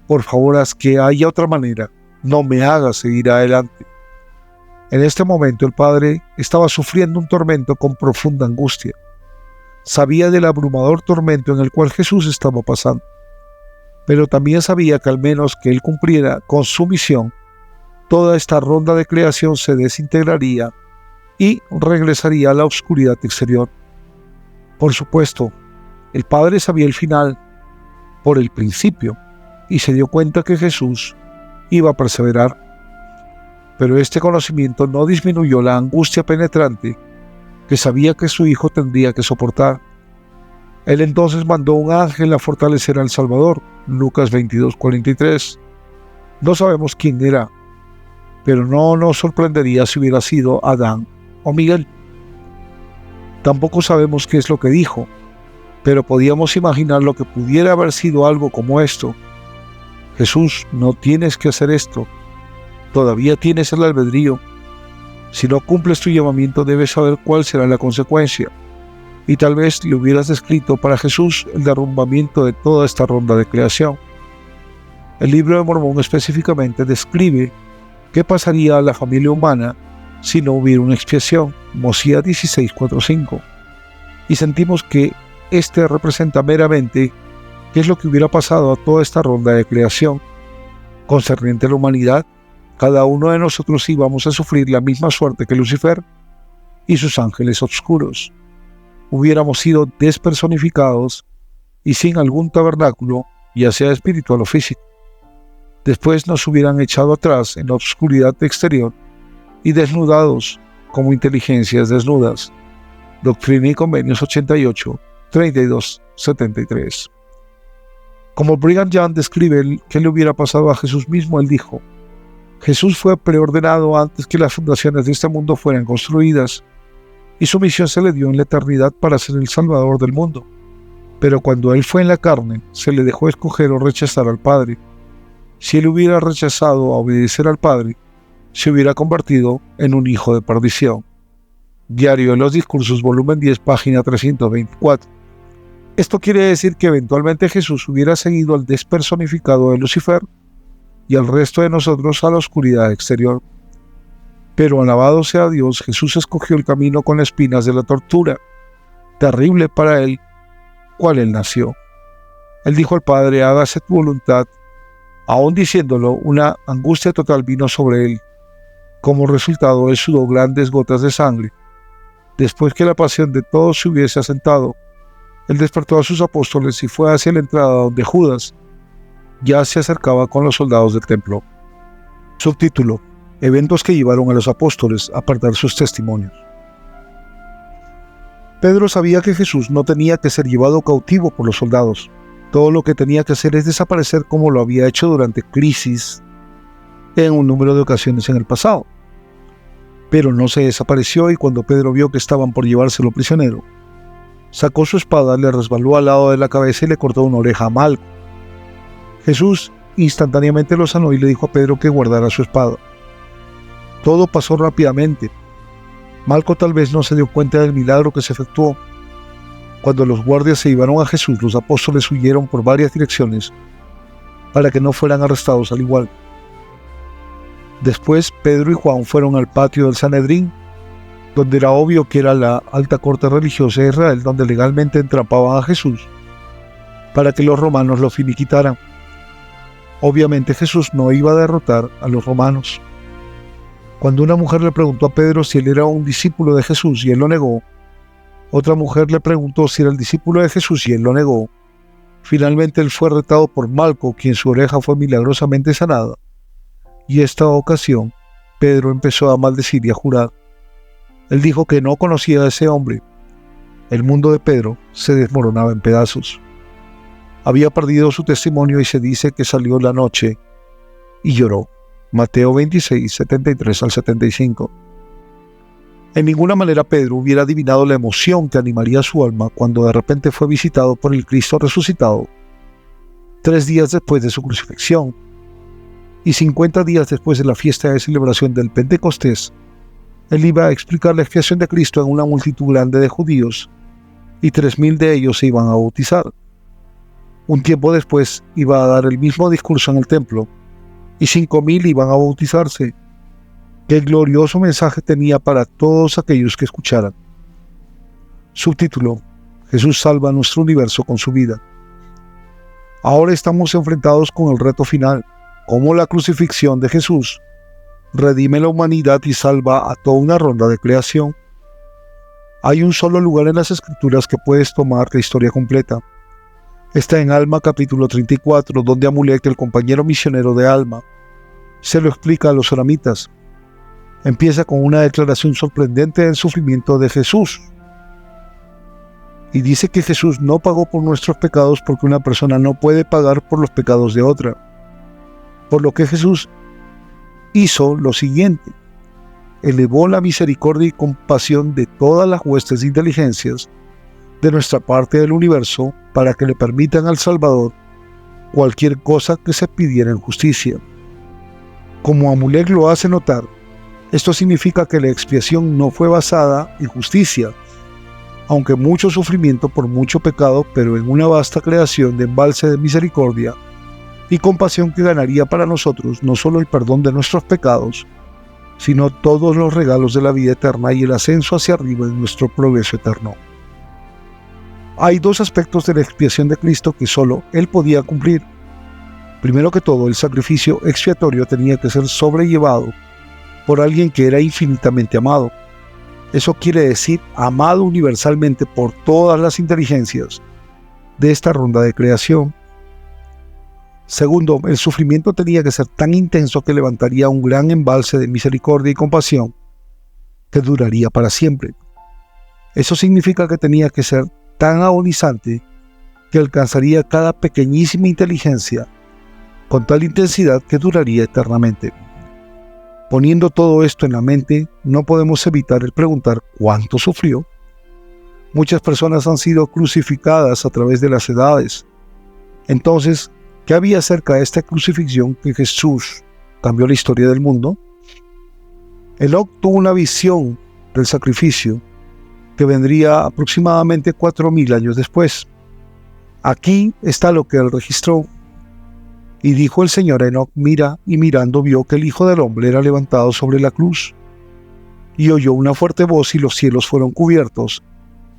Por favor, haz que haya otra manera, no me hagas seguir adelante. En este momento el padre estaba sufriendo un tormento con profunda angustia. Sabía del abrumador tormento en el cual Jesús estaba pasando, pero también sabía que al menos que él cumpliera con su misión, toda esta ronda de creación se desintegraría y regresaría a la oscuridad exterior. Por supuesto, el padre sabía el final por el principio y se dio cuenta que Jesús iba a perseverar. Pero este conocimiento no disminuyó la angustia penetrante que sabía que su hijo tendría que soportar. Él entonces mandó un ángel a fortalecer al Salvador, Lucas 22:43. No sabemos quién era, pero no nos sorprendería si hubiera sido Adán o Miguel. Tampoco sabemos qué es lo que dijo, pero podíamos imaginar lo que pudiera haber sido algo como esto: Jesús, no tienes que hacer esto, todavía tienes el albedrío. Si no cumples tu llamamiento, debes saber cuál será la consecuencia. Y tal vez le hubieras descrito para Jesús el derrumbamiento de toda esta ronda de creación. El libro de Mormón específicamente describe qué pasaría a la familia humana si no hubiera una expiación, Mosías 16:4-5. Y sentimos que este representa meramente qué es lo que hubiera pasado a toda esta ronda de creación. Concerniente a la humanidad, cada uno de nosotros íbamos a sufrir la misma suerte que Lucifer y sus ángeles oscuros. Hubiéramos sido despersonificados y sin algún tabernáculo, ya sea espiritual o físico. Después nos hubieran echado atrás en la oscuridad exterior y desnudados como inteligencias desnudas. Doctrina y Convenios 88, 32, 73. Como Brigham Young describe qué le hubiera pasado a Jesús mismo, él dijo: Jesús fue preordenado antes que las fundaciones de este mundo fueran construidas, y su misión se le dio en la eternidad para ser el Salvador del mundo. Pero cuando Él fue en la carne, se le dejó escoger o rechazar al Padre. Si Él hubiera rechazado a obedecer al Padre, se hubiera convertido en un hijo de perdición. Diario de los Discursos, volumen 10, página 324. Esto quiere decir que eventualmente Jesús hubiera seguido al despersonificado de Lucifer y al resto de nosotros a la oscuridad exterior. Pero alabado sea Dios, Jesús escogió el camino con espinas de la tortura, terrible para él, cual él nació. Él dijo al Padre: hágase tu voluntad. Aún diciéndolo, una angustia total vino sobre él. Como resultado, él sudó grandes gotas de sangre. Después que la pasión de todos se hubiese asentado, él despertó a sus apóstoles y fue hacia la entrada donde Judas ya se acercaba con los soldados del templo. Subtítulo: eventos que llevaron a los apóstoles a perder sus testimonios. Pedro sabía que Jesús no tenía que ser llevado cautivo por los soldados. Todo lo que tenía que hacer es desaparecer como lo había hecho durante crisis en un número de ocasiones en el pasado. Pero no se desapareció, y cuando Pedro vio que estaban por llevárselo prisionero, sacó su espada, le resbaló al lado de la cabeza y le cortó una oreja a Malco. Jesús instantáneamente lo sanó y le dijo a Pedro que guardara su espada. Todo pasó rápidamente. Malco tal vez no se dio cuenta del milagro que se efectuó. Cuando los guardias se llevaron a Jesús, los apóstoles huyeron por varias direcciones para que no fueran arrestados al igual. Después, Pedro y Juan fueron al patio del Sanedrín, donde era obvio que era la alta corte religiosa de Israel, donde legalmente entrampaban a Jesús para que los romanos lo finiquitaran. Obviamente Jesús no iba a derrotar a los romanos. Cuando una mujer le preguntó a Pedro si él era un discípulo de Jesús y él lo negó, otra mujer le preguntó si era el discípulo de Jesús y él lo negó. Finalmente él fue retado por Malco, quien su oreja fue milagrosamente sanada. Y esta ocasión, Pedro empezó a maldecir y a jurar. Él dijo que no conocía a ese hombre. El mundo de Pedro se desmoronaba en pedazos. Había perdido su testimonio y se dice que salió la noche y lloró. Mateo 26, 73 al 75. En ninguna manera Pedro hubiera adivinado la emoción que animaría su alma cuando de repente fue visitado por el Cristo resucitado 3 días después de su crucifixión y 50 días después de la fiesta de celebración del Pentecostés. Él iba a explicar la expiación de Cristo en una multitud grande de judíos y 3,000 de ellos se iban a bautizar. Un tiempo después iba a dar el mismo discurso en el templo y 5,000 iban a bautizarse. Qué glorioso mensaje tenía para todos aquellos que escucharan. Subtítulo: Jesús salva nuestro universo con su vida. Ahora estamos enfrentados con el reto final: cómo la crucifixión de Jesús redime la humanidad y salva a toda una ronda de creación. Hay un solo lugar en las Escrituras que puedes tomar la historia completa. Está en Alma capítulo 34, donde Amulek, el compañero misionero de Alma, se lo explica a los oramitas. Empieza con una declaración sorprendente del sufrimiento de Jesús. Y dice que Jesús no pagó por nuestros pecados porque una persona no puede pagar por los pecados de otra. Por lo que Jesús hizo lo siguiente: elevó la misericordia y compasión de todas las huestes de inteligencias de nuestra parte del universo para que le permitan al Salvador cualquier cosa que se pidiera en justicia. Como Amulek lo hace notar, esto significa que la expiación no fue basada en justicia, aunque mucho sufrimiento por mucho pecado, pero en una vasta creación de embalse de misericordia y compasión que ganaría para nosotros no solo el perdón de nuestros pecados, sino todos los regalos de la vida eterna y el ascenso hacia arriba en nuestro progreso eterno. Hay 2 aspectos de la expiación de Cristo que solo Él podía cumplir. Primero que todo, el sacrificio expiatorio tenía que ser sobrellevado por alguien que era infinitamente amado. Eso quiere decir amado universalmente por todas las inteligencias de esta ronda de creación. Segundo, el sufrimiento tenía que ser tan intenso que levantaría un gran embalse de misericordia y compasión que duraría para siempre. Eso significa que tenía que ser tan agonizante que alcanzaría cada pequeñísima inteligencia con tal intensidad que duraría eternamente. Poniendo todo esto en la mente, no podemos evitar el preguntar ¿cuánto sufrió? Muchas personas han sido crucificadas a través de las edades. Entonces, ¿qué había acerca de esta crucifixión que Jesús cambió la historia del mundo? Enoc tuvo una visión del sacrificio que vendría aproximadamente 4,000 años después. Aquí está lo que él registró. Y dijo el Señor a Enoc: mira, y mirando vio que el Hijo del Hombre era levantado sobre la cruz. Y oyó una fuerte voz y los cielos fueron cubiertos,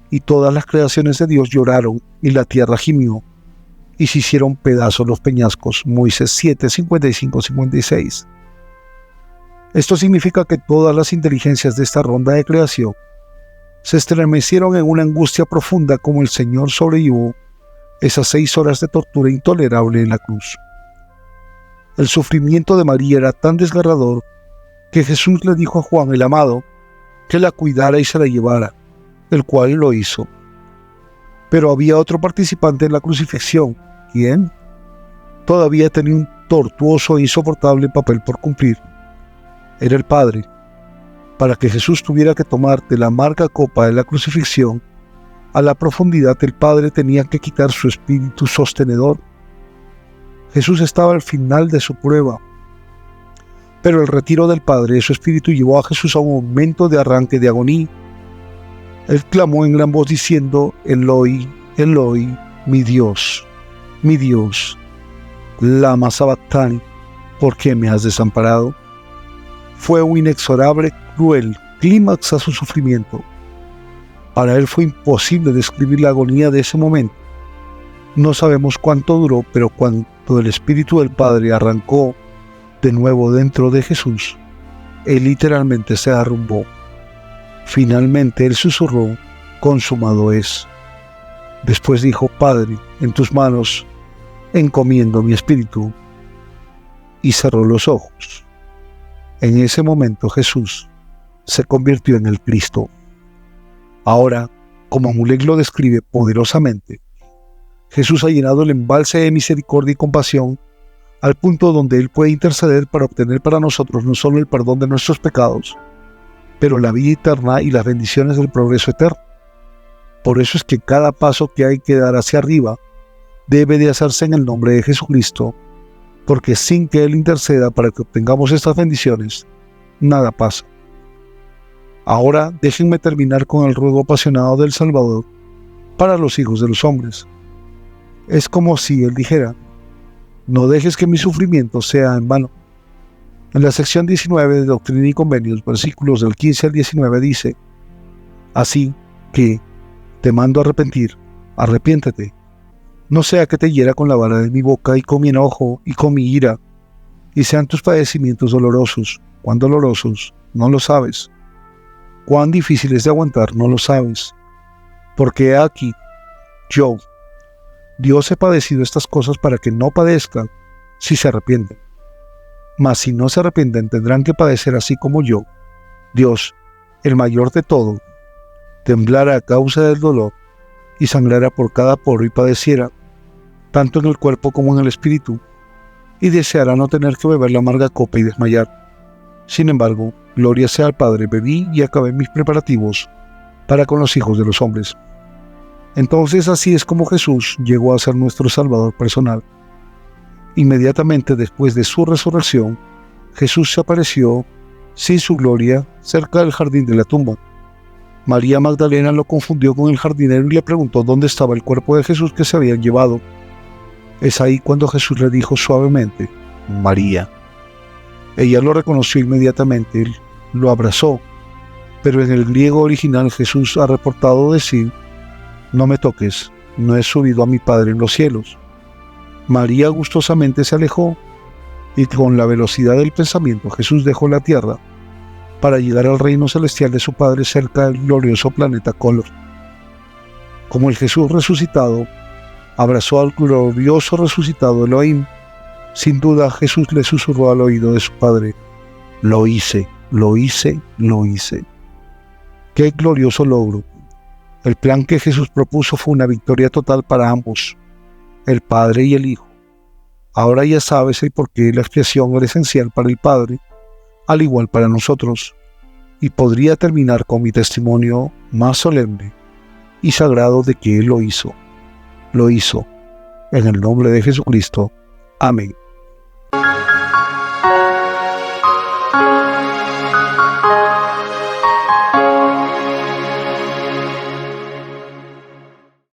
y todas las creaciones de Dios lloraron, y la tierra gimió, y se hicieron pedazos los peñascos. Moisés 7, 55, 56. Esto significa que todas las inteligencias de esta ronda de creación se estremecieron en una angustia profunda como el Señor sobrellevó esas 6 horas de tortura intolerable en la cruz. El sufrimiento de María era tan desgarrador que Jesús le dijo a Juan el amado que la cuidara y se la llevara, el cual lo hizo. Pero había otro participante en la crucifixión. ¿Quién? Todavía tenía un tortuoso e insoportable papel por cumplir. Era el Padre. Para que Jesús tuviera que tomar de la amarga copa de la crucifixión, a la profundidad el Padre tenía que quitar su espíritu sostenedor. Jesús estaba al final de su prueba, pero el retiro del Padre de su espíritu llevó a Jesús a un momento de arranque de agonía. Él clamó en gran voz diciendo: Eloi, Eloi, mi Dios, lama sabactani, ¿por qué me has desamparado? Fue un inexorable, cruel clímax a su sufrimiento. Para él fue imposible describir la agonía de ese momento. No sabemos cuánto duró, pero cuando el Espíritu del Padre arrancó de nuevo dentro de Jesús, él literalmente se derrumbó. Finalmente él susurró: consumado es. Después dijo: Padre, en tus manos encomiendo mi espíritu. Y cerró los ojos. En ese momento Jesús se convirtió en el Cristo. Ahora, como Mulek lo describe poderosamente, Jesús ha llenado el embalse de misericordia y compasión al punto donde Él puede interceder para obtener para nosotros no solo el perdón de nuestros pecados, pero la vida eterna y las bendiciones del progreso eterno. Por eso es que cada paso que hay que dar hacia arriba debe de hacerse en el nombre de Jesucristo, porque sin que Él interceda para que obtengamos estas bendiciones, nada pasa. Ahora déjenme terminar con el ruego apasionado del Salvador para los hijos de los hombres. Es como si Él dijera: no dejes que mi sufrimiento sea en vano. En la sección 19 de Doctrina y Convenios, versículos del 15 al 19 dice: así que te mando a arrepentir, arrepiéntete, no sea que te hiera con la vara de mi boca y con mi enojo y con mi ira, y sean tus padecimientos dolorosos. Cuán dolorosos, no lo sabes. Cuán difíciles de aguantar, no lo sabes. Porque he aquí, yo, Dios, he padecido estas cosas para que no padezcan si se arrepienten. Mas si no se arrepienten, tendrán que padecer así como yo, Dios, el mayor de todo, temblara a causa del dolor y sangrara por cada poro y padeciera, tanto en el cuerpo como en el espíritu, y deseara no tener que beber la amarga copa y desmayar. Sin embargo, gloria sea al Padre, bebí y acabé mis preparativos para con los hijos de los hombres. Entonces así es como Jesús llegó a ser nuestro Salvador personal. Inmediatamente después de su resurrección, Jesús se apareció sin su gloria cerca del jardín de la tumba. María Magdalena lo confundió con el jardinero y le preguntó dónde estaba el cuerpo de Jesús que se habían llevado. Es ahí cuando Jesús le dijo suavemente: María. Ella lo reconoció inmediatamente, lo abrazó, pero en el griego original Jesús ha reportado decir: no me toques, no he subido a mi Padre en los cielos. María gustosamente se alejó, y con la velocidad del pensamiento Jesús dejó la tierra para llegar al reino celestial de su Padre cerca del glorioso planeta Color. Como el Jesús resucitado abrazó al glorioso resucitado Elohim, sin duda Jesús le susurró al oído de su Padre: lo hice, lo hice, lo hice. ¡Qué glorioso logro! El plan que Jesús propuso fue una victoria total para ambos, el Padre y el Hijo. Ahora ya sabes el porqué la expiación era esencial para el Padre, al igual para nosotros, y podría terminar con mi testimonio más solemne y sagrado de que Él lo hizo. Lo hizo. En el nombre de Jesucristo. Amén.